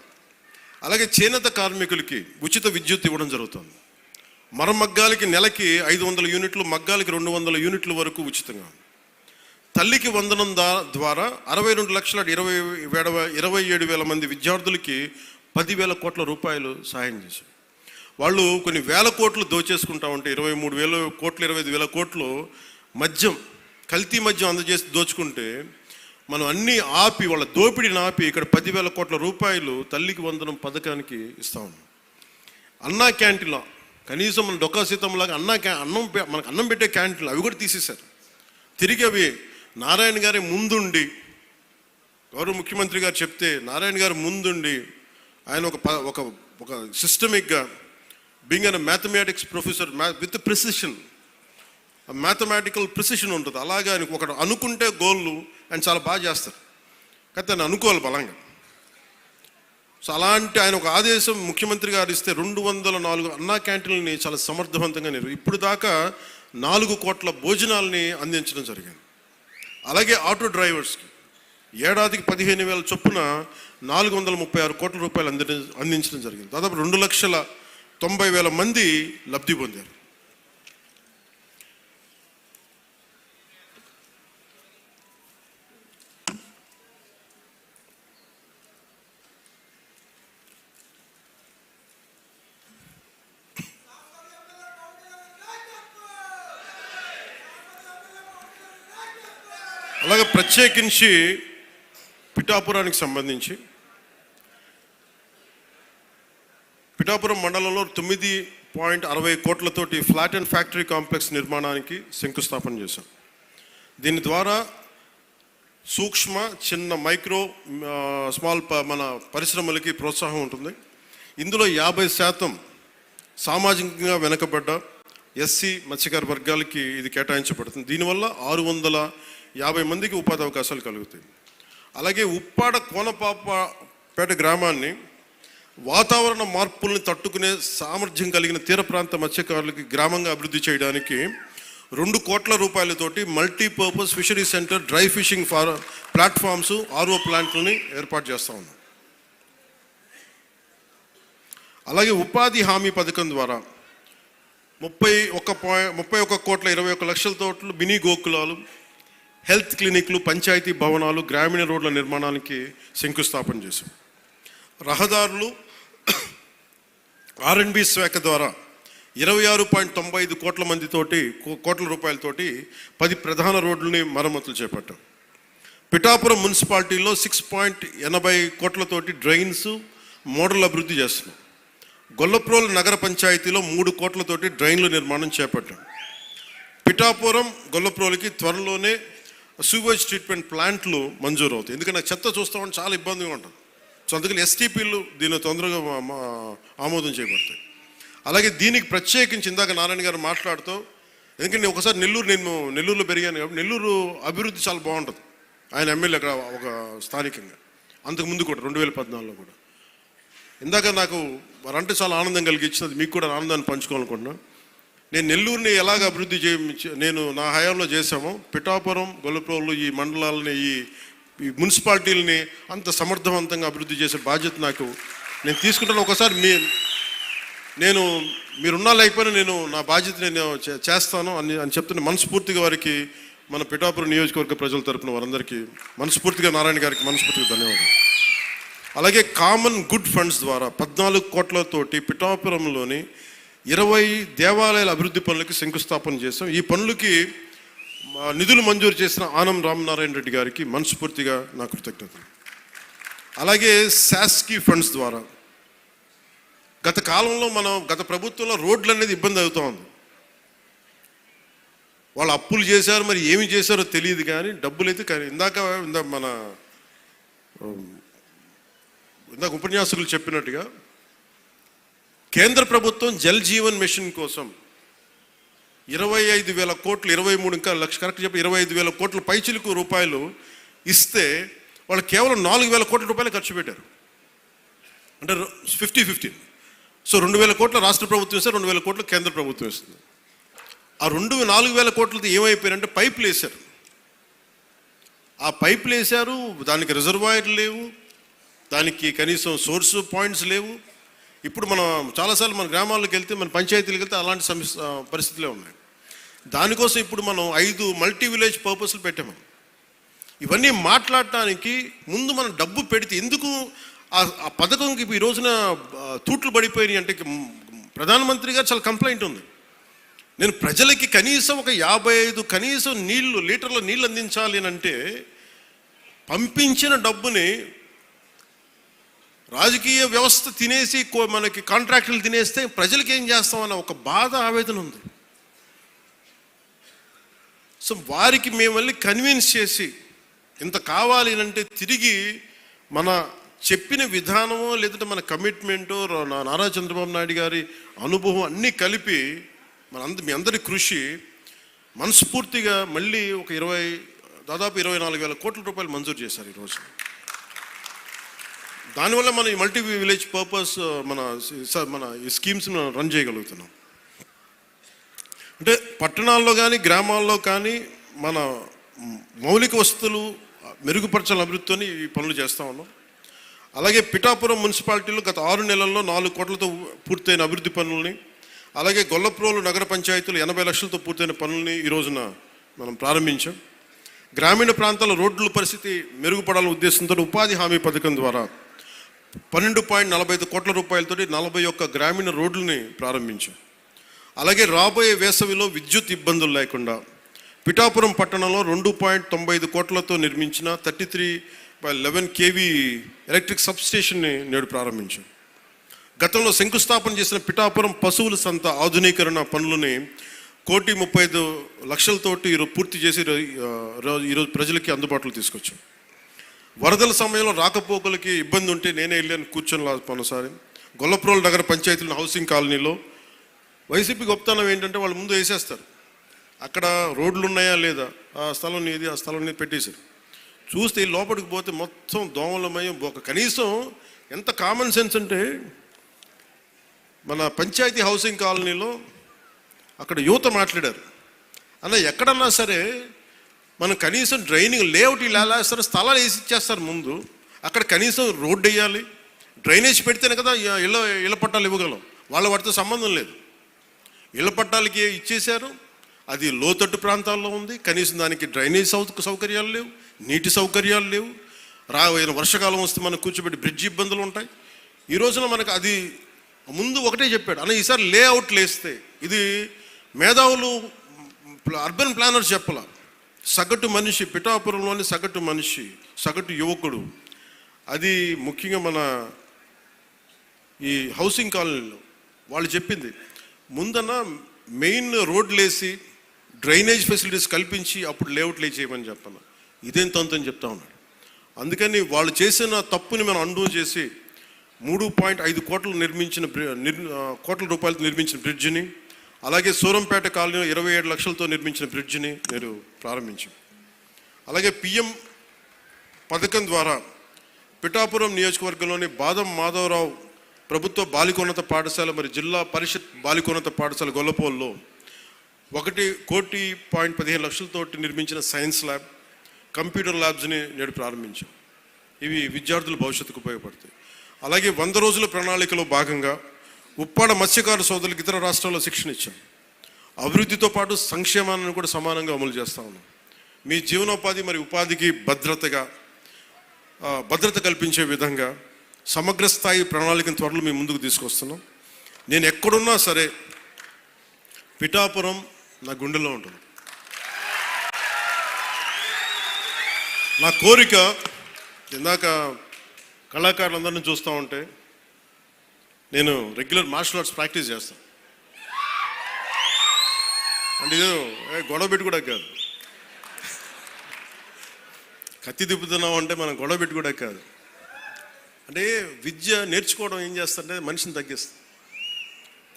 అలాగే చేనేత కార్మికులకి ఉచిత విద్యుత్ ఇవ్వడం జరుగుతుంది. మరమగ్గాలకి నెలకి 500 యూనిట్లు, మగ్గాలకి 200 యూనిట్ల వరకు ఉచితంగా. తల్లికి వందనం ద్వారా 62,27,000 మంది విద్యార్థులకి 10,000 కోట్ల రూపాయలు సాయం చేశారు. వాళ్ళు కొన్ని వేల కోట్లు దోచేసుకుంటా ఉంటే 23,000 కోట్లు, 25,000 కోట్లు మద్యం, కల్తీ మద్యం అందజేసి దోచుకుంటే మనం అన్నీ ఆపి, వాళ్ళ దోపిడీని ఆపి ఇక్కడ 10,000 కోట్ల రూపాయలు తల్లికి వందనం పథకానికి ఇస్తా ఉన్నాం. అన్నా క్యాంటీన్లో కనీసం మన డొక్కా సీతంలాగా మనకు అన్నం పెట్టే క్యాంటీన్లు అవి కూడా తీసేశారు. తిరిగి అవి నారాయణ గారి ముందుండి గౌరవ ముఖ్యమంత్రి గారు చెప్తే నారాయణ గారు ముందుండి ఆయన ఒక ఒక సిస్టమిక్గా being an mathematics professor with precision, mathematical precision ఉంటుంది. అలాగే ఆయన ఒకటి అనుకుంటే గోళ్ళు ఆయన చాలా బాగా చేస్తారు, కానీ ఆయన అనుకోవాలి బలంగా. సో అలాంటి ఆయన ఒక ఆదేశం ముఖ్యమంత్రి గారు ఇస్తే 204 అన్నా క్యాంటీన్లని చాలా సమర్థవంతంగా ఇప్పుడు దాకా 4 కోట్ల భోజనాలని అందించడం జరిగింది. అలాగే ఆటో డ్రైవర్స్కి ఏడాదికి 15,000 చొప్పున 436 కోట్ల రూపాయలు అందించడం జరిగింది. దాదాపు 2,90,000 మంది లబ్ధి పొందారు. అలాగే ప్రత్యేకించి పిఠాపురానికి సంబంధించి పిఠాపురం మండలంలో 9.60 కోట్లతోటి ఫ్లాట్ అండ్ ఫ్యాక్టరీ కాంప్లెక్స్ నిర్మాణానికి శంకుస్థాపన చేశాం. దీని ద్వారా సూక్ష్మ, చిన్న, మైక్రో, స్మాల్ మన పరిశ్రమలకి ప్రోత్సాహం ఉంటుంది. ఇందులో 50% సామాజికంగా వెనుకబడ్డ ఎస్సీ మత్స్యకార వర్గాలకి ఇది కేటాయించబడుతుంది. దీనివల్ల 650 మందికి ఉపాధి అవకాశాలు కలుగుతాయి. అలాగే ఉప్పాడ కోనపాపపేట గ్రామాన్ని వాతావరణ మార్పుల్ని తట్టుకునే సామర్థ్యం కలిగిన తీర ప్రాంత మత్స్యకారులకి గ్రామంగా అభివృద్ధి చేయడానికి 2 కోట్ల రూపాయలతోటి multipurpose fishery centre, dry fishing platforms, RO ప్లాంట్లని ఏర్పాటు చేస్తూ ఉన్నాం. అలాగే ఉపాధి హామీ పథకం ద్వారా 31 కోట్ల 21 లక్షల తోటలు మినీ గోకులాలు, హెల్త్ క్లినిక్లు, పంచాయతీ భవనాలు, గ్రామీణ రోడ్ల నిర్మాణానికి శంకుస్థాపన చేశాం. రహదారులు R&B శాఖ ద్వారా 26.95 కోట్ల రూపాయలతోటి 10 ప్రధాన రోడ్లని మరమ్మతులు చేపట్టాం. పిఠాపురం మున్సిపాలిటీలో 6.80 కోట్లతోటి డ్రైన్స్, మోడల్ అభివృద్ధి చేస్తున్నాం. గొల్లప్రోలు నగర పంచాయతీలో 3 కోట్లతోటి డ్రైన్ల నిర్మాణం చేపట్టాం. పిఠాపురం, గొల్లప్రోలుకి త్వరలోనే సూవేజ్ ట్రీట్మెంట్ ప్లాంట్లు మంజూరు అవుతాయి. ఎందుకంటే చెత్త చూస్తామని చాలా ఇబ్బందిగా ఉంటుంది. సో అందుకని STPలు దీన్ని తొందరగా ఆమోదం చేయబడతాయి. అలాగే దీనికి ప్రత్యేకించి ఇందాక నారాయణ గారు మాట్లాడుతూ, ఎందుకంటే ఒకసారి నేను నెల్లూరులో పెరిగాను కాబట్టి నెల్లూరు అభివృద్ధి చాలా బాగుంటుంది. ఆయన ఎమ్మెల్యే అక్కడ ఒక స్థానికంగా, అంతకుముందు కూడా 2014లో కూడా. ఇందాక నాకు వారంటే చాలా ఆనందం కలిగించినది, మీకు కూడా ఆనందాన్ని పంచుకోవాలనుకుంటున్నాను. నేను నెల్లూరుని ఎలాగ అభివృద్ధి నేను నా హయాంలో చేశామో, పిఠాపురం, గొల్లప్రోలు ఈ మండలాలని, ఈ మున్సిపాలిటీలని అంత సమర్థవంతంగా అభివృద్ధి చేసే బాధ్యత నేను తీసుకుంటాను. ఒకసారి మీరున్నా లేకపోయినా నా బాధ్యత నేను చేస్తాను అని చెప్తున్న మనస్ఫూర్తిగా వారికి, మన పిఠాపురం నియోజకవర్గ ప్రజల తరపున వారందరికీ మనస్ఫూర్తిగా, నారాయణ గారికి మనస్ఫూర్తిగా ధన్యవాదాలు. అలాగే కామన్ గుడ్ ఫండ్స్ ద్వారా 14 కోట్లతోటి పిఠాపురంలోని 20 దేవాలయాల అభివృద్ధి పనులకి శంకుస్థాపన చేశాం. ఈ పనులకి నిధులు మంజూరు చేసిన ఆనం రామనారాయణ రెడ్డి గారికి మనస్ఫూర్తిగా నా కృతజ్ఞతలు. అలాగే శాస్కీ ఫండ్స్ ద్వారా గత కాలంలో గత ప్రభుత్వంలో రోడ్లు అనేది ఇబ్బంది అవుతూ ఉంది. వాళ్ళు అప్పులు చేశారు, మరి ఏమి చేశారో తెలియదు, కానీ డబ్బులు అయితే ఇందాక ఉపన్యాసకులు చెప్పినట్టుగా కేంద్ర ప్రభుత్వం జల్ జీవన్ మిషన్ కోసం 25,000 కోట్లు, 23 ఇంకా లక్ష కరెక్ట్ చెప్పి 25,000 కోట్ల పైచిలుకు రూపాయలు ఇస్తే వాళ్ళు కేవలం 4,000 కోట్ల రూపాయలు ఖర్చు పెట్టారు. అంటే 50-50. సో 2,000 కోట్ల రాష్ట్ర ప్రభుత్వం ఇస్తే 2,000 కోట్లు కేంద్ర ప్రభుత్వం ఇస్తుంది. ఆ 4,000 కోట్లతో ఏమైపోయారంటే పైపులు వేశారు. ఆ పైపులు వేశారు, దానికి రిజర్వాయర్లు లేవు, దానికి కనీసం సోర్స్ పాయింట్స్ లేవు. ఇప్పుడు మనం చాలాసార్లు మన గ్రామాల్లోకి వెళ్తే, మన పంచాయతీలకు వెళ్తే అలాంటి పరిస్థితులే ఉన్నాయి. దానికోసం ఇప్పుడు మనం 5 మల్టీ విలేజ్ పర్పస్లు పెట్టాము. ఇవన్నీ మాట్లాడటానికి ముందు మనం డబ్బు పెడితే, ఎందుకు ఆ పథకంకి ఈ రోజున తూట్లు పడిపోయినాయి అంటే, ప్రధానమంత్రి గారు చాలా కంప్లైంట్ ఉంది. నేను ప్రజలకి కనీసం ఒక 55 లీటర్ల నీళ్ళు అందించాలి అని అంటే, పంపించిన డబ్బుని రాజకీయ వ్యవస్థ తినేసి మనకి కాంట్రాక్టులు తినేస్తే ప్రజలకి ఏం చేస్తామన్న ఒక బాధ, ఆవేదన ఉంది. సో వారికి మేము వెళ్ళి కన్విన్స్ చేసి ఇంత కావాలి అంటే తిరిగి మన చెప్పిన విధానమో లేదంటే మన కమిట్మెంటో నారా చంద్రబాబు నాయుడు గారి అనుభవం అన్నీ కలిపి మీ అందరి కృషి మనస్ఫూర్తిగా మళ్ళీ ఒక దాదాపు 24,000 కోట్ల రూపాయలు మంజూరు చేశారు ఈరోజు. దానివల్ల మనం ఈ మల్టీ విలేజ్ పర్పస్ మన ఈ స్కీమ్స్ రన్ చేయగలుగుతున్నాం. అంటే పట్టణాల్లో కానీ గ్రామాల్లో కానీ మన మౌలిక వసతులు మెరుగుపరచాలని అభివృద్ధితో ఈ పనులు చేస్తూ ఉన్నాం. అలాగే పిఠాపురం మున్సిపాలిటీలో గత 6 నెలల్లో 4 కోట్లతో పూర్తయిన అభివృద్ధి పనులని, అలాగే గొల్లప్రోలు నగర పంచాయతీలు 80 లక్షలతో పూర్తయిన పనులని ఈ రోజున మనం ప్రారంభించాం. గ్రామీణ ప్రాంతాల రోడ్ల పరిస్థితి మెరుగుపడాలనే ఉద్దేశంతో ఉపాధి హామీ పథకం ద్వారా 12.45 కోట్ల రూపాయలతో 41 గ్రామీణ రోడ్లని ప్రారంభించాం. అలాగే రాబోయే వేసవిలో విద్యుత్ ఇబ్బందులు లేకుండా పిఠాపురం పట్టణంలో 2.95 కోట్లతో నిర్మించిన 33/11 kV ఎలక్ట్రిక్ సబ్స్టేషన్ని నేడు ప్రారంభించాం. గతంలో శంకుస్థాపన చేసిన పిఠాపురం పశువుల సంత ఆధునీకరణ పనులని 1,35,00,000తోటి పూర్తి చేసి ఈరోజు ప్రజలకి అందుబాటులో తీసుకొచ్చాం. వరదల సమయంలో రాకపోకలకి ఇబ్బంది ఉంటే నేనే వెళ్ళాను కూర్చొని కొనసారి గొల్లప్రోలు నగర పంచాయతీల హౌసింగ్ కాలనీలో. వైసీపీ గొప్పతనం ఏంటంటే వాళ్ళు ముందు వేసేస్తారు, అక్కడ రోడ్లు ఉన్నాయా లేదా, ఆ స్థలం నీది, ఆ స్థలం నీది పెట్టేశారు. చూస్తే లోపలికి పోతే మొత్తం దోమలమయం. కనీసం ఎంత కామన్ సెన్స్ అంటే మన పంచాయతీ హౌసింగ్ కాలనీలో అక్కడ యువత మాట్లాడారు, అన్న ఎక్కడన్నా సరే మనం కనీసం డ్రైనింగ్ లేఅవుట్ ఇలా వేస్తారు, స్థలాలు వేసి ఇచ్చేస్తారు ముందు, అక్కడ కనీసం రోడ్డు వేయాలి, డ్రైనేజ్ పెడితేనే కదా ఇళ్ళ పట్టాలు ఇవ్వగలం. వాళ్ళ వాటితో సంబంధం లేదు. ఇళ్ళ పట్టాలకి ఇచ్చేశారు, అది లోతట్టు ప్రాంతాల్లో ఉంది, కనీసం దానికి డ్రైనేజ్ సౌకర్యాలు లేవు, నీటి సౌకర్యాలు లేవు. రాబోయే వర్షాకాలం వస్తే మనకు కూర్చోబెట్టి బ్రిడ్జ్ ఇబ్బందులు ఉంటాయి. ఈ రోజున మనకు అది ముందు ఒకటే చెప్పాడు, అన్న ఈసారి లేఅవుట్లు వేస్తే ఇది మేధావులు అర్బన్ ప్లానర్స్ చెప్పాల, సగటు మనిషి పిఠాపురంలోని సగటు మనిషి, సగటు యువకుడు, అది ముఖ్యంగా మన ఈ హౌసింగ్ కాలనీలో వాళ్ళు చెప్పింది ముందన్న మెయిన్ రోడ్లు వేసి డ్రైనేజ్ ఫెసిలిటీస్ కల్పించి అప్పుడు లేఅవుట్లు చేయమని చెప్పాను. ఇదేం తంతని చెప్తా ఉన్నాడు. అందుకని వాళ్ళు చేసిన తప్పుని మనం అండూ చేసి 3.5 కోట్ల రూపాయలతో నిర్మించిన బ్రిడ్జిని, అలాగే సూరంపేట కాలనీలో 27 లక్షలతో నిర్మించిన బ్రిడ్జిని నేను ప్రారంభించాం. అలాగే పిఎం పథకం ద్వారా పిఠాపురం నియోజకవర్గంలోని బాదం మాధవరావు ప్రభుత్వ బాలికోన్నత పాఠశాల మరి జిల్లా పరిషత్ బాలికోన్నత పాఠశాల గొల్లపోల్లో 1,15,00,000 నిర్మించిన సైన్స్ ల్యాబ్, కంప్యూటర్ ల్యాబ్స్ని నేడు ప్రారంభించాం. ఇవి విద్యార్థుల భవిష్యత్తుకు ఉపయోగపడతాయి. అలాగే 100 రోజుల ప్రణాళికలో భాగంగా ఉప్పాడ మత్స్యకారు సోదరులకు ఇతర రాష్ట్రాల్లో శిక్షణ ఇచ్చాం. అభివృద్ధితో పాటు సంక్షేమాన్ని కూడా సమానంగా అమలు చేస్తూ ఉన్నాం. మీ జీవనోపాధి మరి ఉపాధికి భద్రత కల్పించే విధంగా సమగ్ర స్థాయి ప్రణాళికను త్వరలో మీ ముందుకు తీసుకొస్తున్నాం. నేను ఎక్కడున్నా సరే పిఠాపురం నా గుండెలో ఉంటుంది. నా కోరిక, ఇందాక కళాకారులందరినీ చూస్తూ ఉంటే నేను రెగ్యులర్ మార్షల్ ఆర్ట్స్ ప్రాక్టీస్ చేస్తాను. అంటే ఇదే గొడవ పెట్టి కూడా కాదు, కత్తి తిప్పుతున్నాం అంటే మనం గొడవ పెట్టి కూడా కాదు. అంటే విద్య నేర్చుకోవడం ఏం చేస్తుంటే మనిషిని తగ్గిస్తుంది,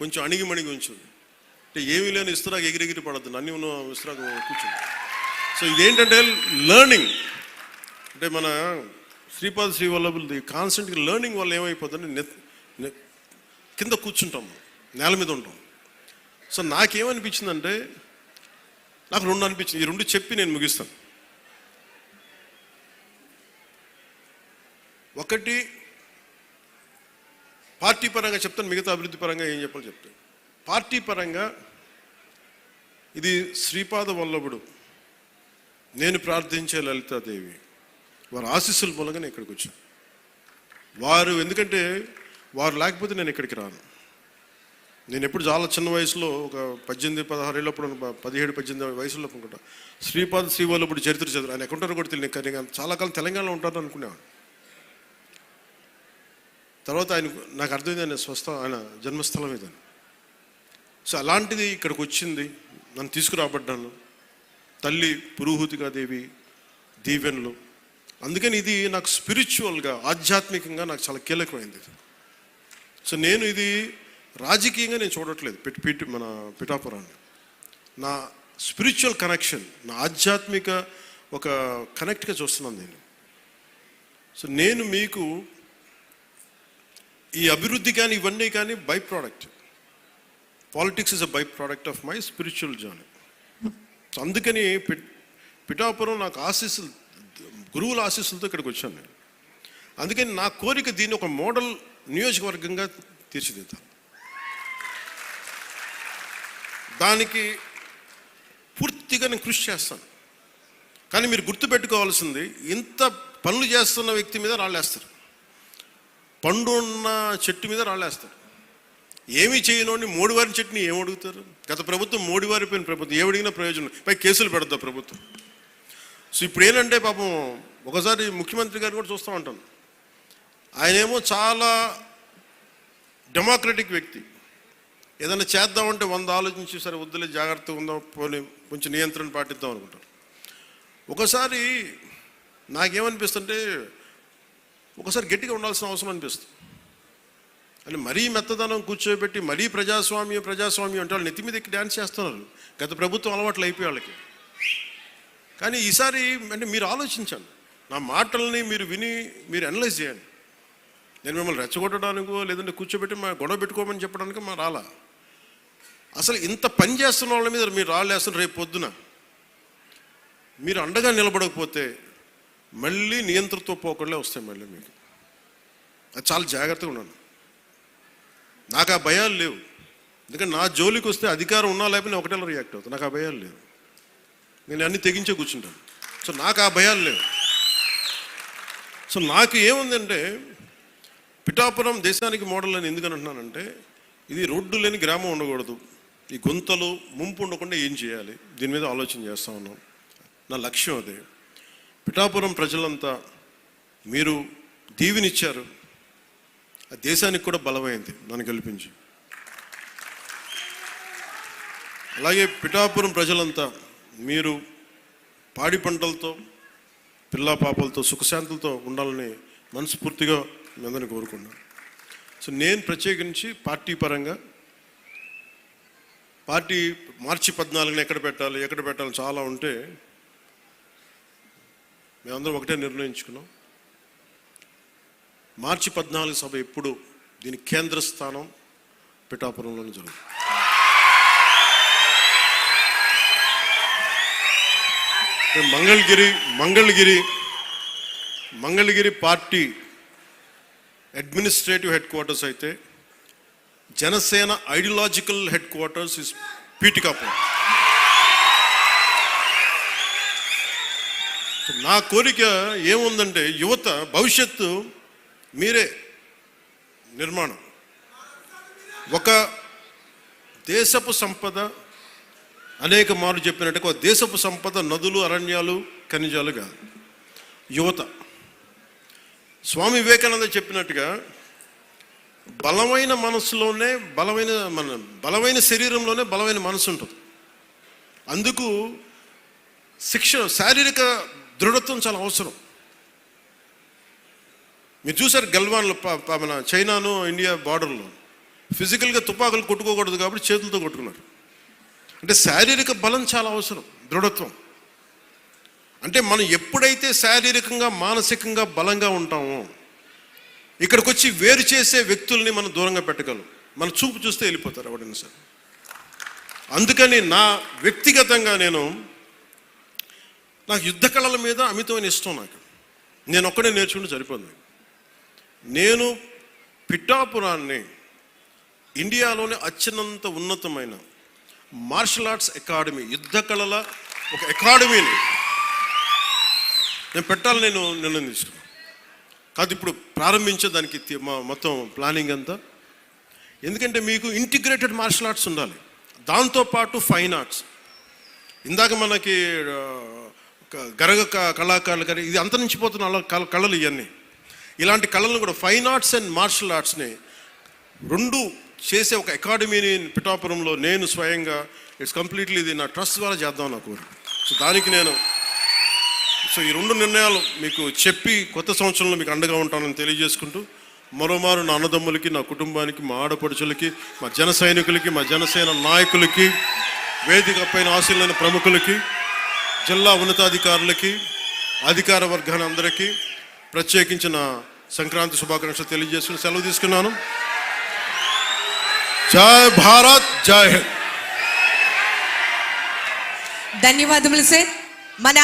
కొంచెం అణిగిమణిగి ఉంచుంది. అంటే ఏమీ లేని ఇస్తురాకు ఎగిరెగిరి పడద్దు, అన్నీ ఉన్న ఇస్తురాకు కూర్చుంది. సో ఇదేంటంటే లెర్నింగ్. అంటే మన శ్రీపాద శ్రీవల్లభులది కాన్స్టెంట్గా లెర్నింగ్ వల్ల ఏమైపోతుంది, కింద కూర్చుంటాం, నేల మీద ఉంటాం. సో నాకేమనిపించిందంటే, నాకు 2 అనిపించింది. ఈ 2 చెప్పి నేను ముగిస్తాను. ఒకటి పార్టీ పరంగా చెప్తాను, మిగతా అభివృద్ధి పరంగా ఏం చెప్పాలో చెప్తాను. పార్టీ పరంగా ఇది శ్రీపాద వల్లభుడు, నేను ప్రార్థించే లలితాదేవి, వారి ఆశీస్సుల మూలంగా నేను ఇక్కడికి వచ్చాను. వారు ఎందుకంటే వారు లేకపోతే నేను ఇక్కడికి రాను. నేను ఎప్పుడు చాలా చిన్న వయసులో ఒక 18-16 ఏళ్ళప్పుడు 17-18 వయసులో అనుకుంటా శ్రీపాద శ్రీవల్లభుడు చరిత్ర చదువు. ఆయన ఎక్కడుంటారో కూడా తెలియదు, కానీ చాలా కాలం తెలంగాణలో ఉంటారని అనుకునేవాడు. తర్వాత నాకు అర్థమైంది ఆయన జన్మస్థలం ఇదని. సో అలాంటిది ఇక్కడికి వచ్చింది, నన్ను తీసుకురాబడ్డాను. తల్లి పురుహూతికాదేవి దీవెనలు, అందుకని ఇది నాకు స్పిరిచువల్గా, ఆధ్యాత్మికంగా నాకు చాలా కీలకమైంది ఇది. సో నేను ఇది రాజకీయంగా నేను చూడట్లేదు మన పిఠాపురాన్ని. నా స్పిరిచువల్ కనెక్షన్, నా ఆధ్యాత్మిక ఒక కనెక్ట్గా చూస్తున్నాను నేను. సో నేను మీకు ఈ అభివృద్ధి కానీ ఇవన్నీ కానీ by product. Politics is a by product of my spiritual journey. So అందుకని పిఠాపురం నాకు ఆశీస్సులు, గురువుల ఆశీస్సులతో ఇక్కడికి వచ్చాను నేను. అందుకని నా కోరిక దీన్ని ఒక మోడల్ నియోజకవర్గంగా తీర్చిదిద్దాను. దానికి పూర్తిగా నేను కృషి చేస్తాను. కానీ మీరు గుర్తుపెట్టుకోవాల్సింది, ఇంత పనులు చేస్తున్న వ్యక్తి మీద రాళ్ళేస్తారు, పండు ఉన్న చెట్టు మీద రాళ్ళేస్తారు. ఏమీ చేయనోడిని మోడివారి చెట్టుని ఏం అడుగుతారు? గత ప్రభుత్వం మోడివారిపోయిన ప్రభుత్వం, ఏమడిగినా ప్రయోజనం, పై కేసులు పెడతా ప్రభుత్వం. సో ఇప్పుడు ఏంటంటే పాపం ఒకసారి ముఖ్యమంత్రి గారు కూడా చూస్తూ ఉంటాను, ఆయనేమో చాలా డెమోక్రటిక్ వ్యక్తి. ఏదైనా చేద్దామంటే 100 ఆలోచించి సరే వద్దులే జాగ్రత్తగా ఉందాం, పోనీ కొంచెం నియంత్రణ పాటిద్దాం అనుకుంటారు. ఒకసారి నాకేమనిపిస్తుంటే ఒకసారి గట్టిగా ఉండాల్సిన అవసరం అనిపిస్తుంది. అని మరీ మెత్తదనం కూర్చోబెట్టి మరీ ప్రజాస్వామ్యం అంటే వాళ్ళు నెత్తి మీద ఎక్కి డ్యాన్స్ చేస్తున్నారు. గత ప్రభుత్వం అలవాట్లు అయిపోయి వాళ్ళకి. కానీ ఈసారి అంటే మీరు ఆలోచించండి, నా మాటల్ని మీరు విని మీరు అనలైజ్ చేయండి. నేను మిమ్మల్ని రెచ్చగొట్టడానికో లేదంటే కూర్చోబెట్టి మా గొడవ పెట్టుకోమని చెప్పడానికి మా రాలా. అసలు ఇంత పని చేస్తున్న వాళ్ళ మీద మీరు రాళ్ళేస్తున్నారు. రేపు పొద్దున మీరు అండగా నిలబడకపోతే మళ్ళీ నియంత్రణతో పోకడలే వస్తాయి మళ్ళీ మీకు. అది చాలా జాగ్రత్తగా ఉన్నాను. నాకు ఆ భయాలు లేవు. ఎందుకంటే నా జోలికి వస్తే అధికారం ఉన్నా లేకపోతే నేను ఒకటేలా రియాక్ట్ అవుతాను. నాకు ఆ భయాలు లేవు. నేను అన్ని తెగించే కూర్చుంటాను. సో నాకు ఆ భయాలు లేవు. సో నాకు ఏముందంటే పిఠాపురం దేశానికి మోడల్ అని ఎందుకని అంటున్నానంటే, ఇది రోడ్డు లేని గ్రామం ఉండకూడదు, ఈ గుంతలు ముంపు ఉండకుండా ఏం చేయాలి, దీని మీద ఆలోచన చేస్తూ ఉన్నాం. నా లక్ష్యం అదే. పిఠాపురం ప్రజలంతా మీరు దీవెనిచ్చారు, ఆ దేశానికి కూడా బలమైంది నన్ను గెలిపించి. అలాగే పిఠాపురం ప్రజలంతా మీరు పాడి పంటలతో పిల్లా పాపలతో సుఖశాంతులతో ఉండాలని మనస్ఫూర్తిగా మీ అందరినీ కోరుకున్నాను. సో నేను ప్రత్యేకించి పార్టీ పరంగా పార్టీ మార్చి 14న ఎక్కడ పెట్టాలి చాలా ఉంటే మేమందరం ఒకటే నిర్ణయించుకున్నాం. మార్చి 14 సభ ఎప్పుడు దీని కేంద్ర స్థానం పిఠాపురంలోనే జరుగుతుంది. Mangalagiri party administrative headquarters అయితే Janasena ideological headquarters is Pithikapuram. నా కోరిక ఏముందంటే యువత భవిష్యత్తు మీరే నిర్మాణం. ఒక దేశపు సంపద అనేక మార్లు చెప్పినట్టు ఒక దేశపు సంపద నదులు, అరణ్యాలు, ఖనిజాలు కాదు, యువత. స్వామి వివేకానంద చెప్పినట్టుగా బలమైన మనసులోనే బలమైన శరీరంలోనే బలమైన మనసు ఉంటుంది. అందుకు శారీరక దృఢత్వం చాలా అవసరం. మీరు చూసారు గల్వాన్లో మన చైనాను ఇండియా బార్డర్లో ఫిజికల్గా తుపాకులు కొట్టుకోకూడదు కాబట్టి చేతులతో కొట్టుకున్నారు. అంటే శారీరక బలం చాలా అవసరం, దృఢత్వం. అంటే మనం ఎప్పుడైతే శారీరకంగా మానసికంగా బలంగా ఉంటామో ఇక్కడికి వచ్చి వేరు చేసే వ్యక్తుల్ని మనం దూరంగా పెట్టగలం. మన చూపు చూస్తే వెళ్ళిపోతారు ఎవడైనా సరే. అందుకని నా వ్యక్తిగతంగా నాకు యుద్ధ కళల మీద అమితమైన ఇష్టం. నేను ఒక్కడే నేర్చుకుంటే సరిపోతుంది. నేను పిఠాపురాన్ని ఇండియాలోనే అత్యున్నత ఉన్నతమైన మార్షల్ ఆర్ట్స్ అకాడమీ, యుద్ధ కళల ఒక అకాడమీని నేను పెట్టాలని నేను నిర్ణయం తీసుకున్నాను. కాదు ఇప్పుడు ప్రారంభించే దానికి మొత్తం ప్లానింగ్ అంతా. ఎందుకంటే మీకు ఇంటిగ్రేటెడ్ మార్షల్ ఆర్ట్స్ ఉండాలి, దాంతోపాటు ఫైన్ ఆర్ట్స్. ఇందాక మనకి గరగ కళాకారులు కానీ ఇది అంతరించిపోతున్న కళలు ఇవన్నీ. ఇలాంటి కళలను కూడా ఫైన్ ఆర్ట్స్ అండ్ మార్షల్ ఆర్ట్స్ని రెండు చేసే ఒక అకాడమీని పిఠాపురంలో నేను స్వయంగా ఇట్స్ కంప్లీట్లీ ఇది నా ట్రస్ట్ ద్వారా చేద్దాం నా కోరిక. సో దానికి నేను సో ఈ రెండు నిర్ణయాలు మీకు చెప్పి కొత్త సంవత్సరంలో మీకు అండగా ఉంటానని తెలియజేసుకుంటూ, మరోమారు నా అన్నదమ్ములకి, నా కుటుంబానికి, మా ఆడపడుచులకి, మా జన సైనికులకి, మా జనసేన నాయకులకి, వేదిక పైన ఆశీలైన ప్రముఖులకి, జిల్లా ఉన్నతాధికారులకి, అధికార వర్గాన్ని అందరికీ ప్రత్యేకించిన సంక్రాంతి శుభాకాంక్షలు తెలియజేసుకుని సెలవు తీసుకున్నాను. జై భారత్, జై హింద్. ధన్యవాదములు సార్. మన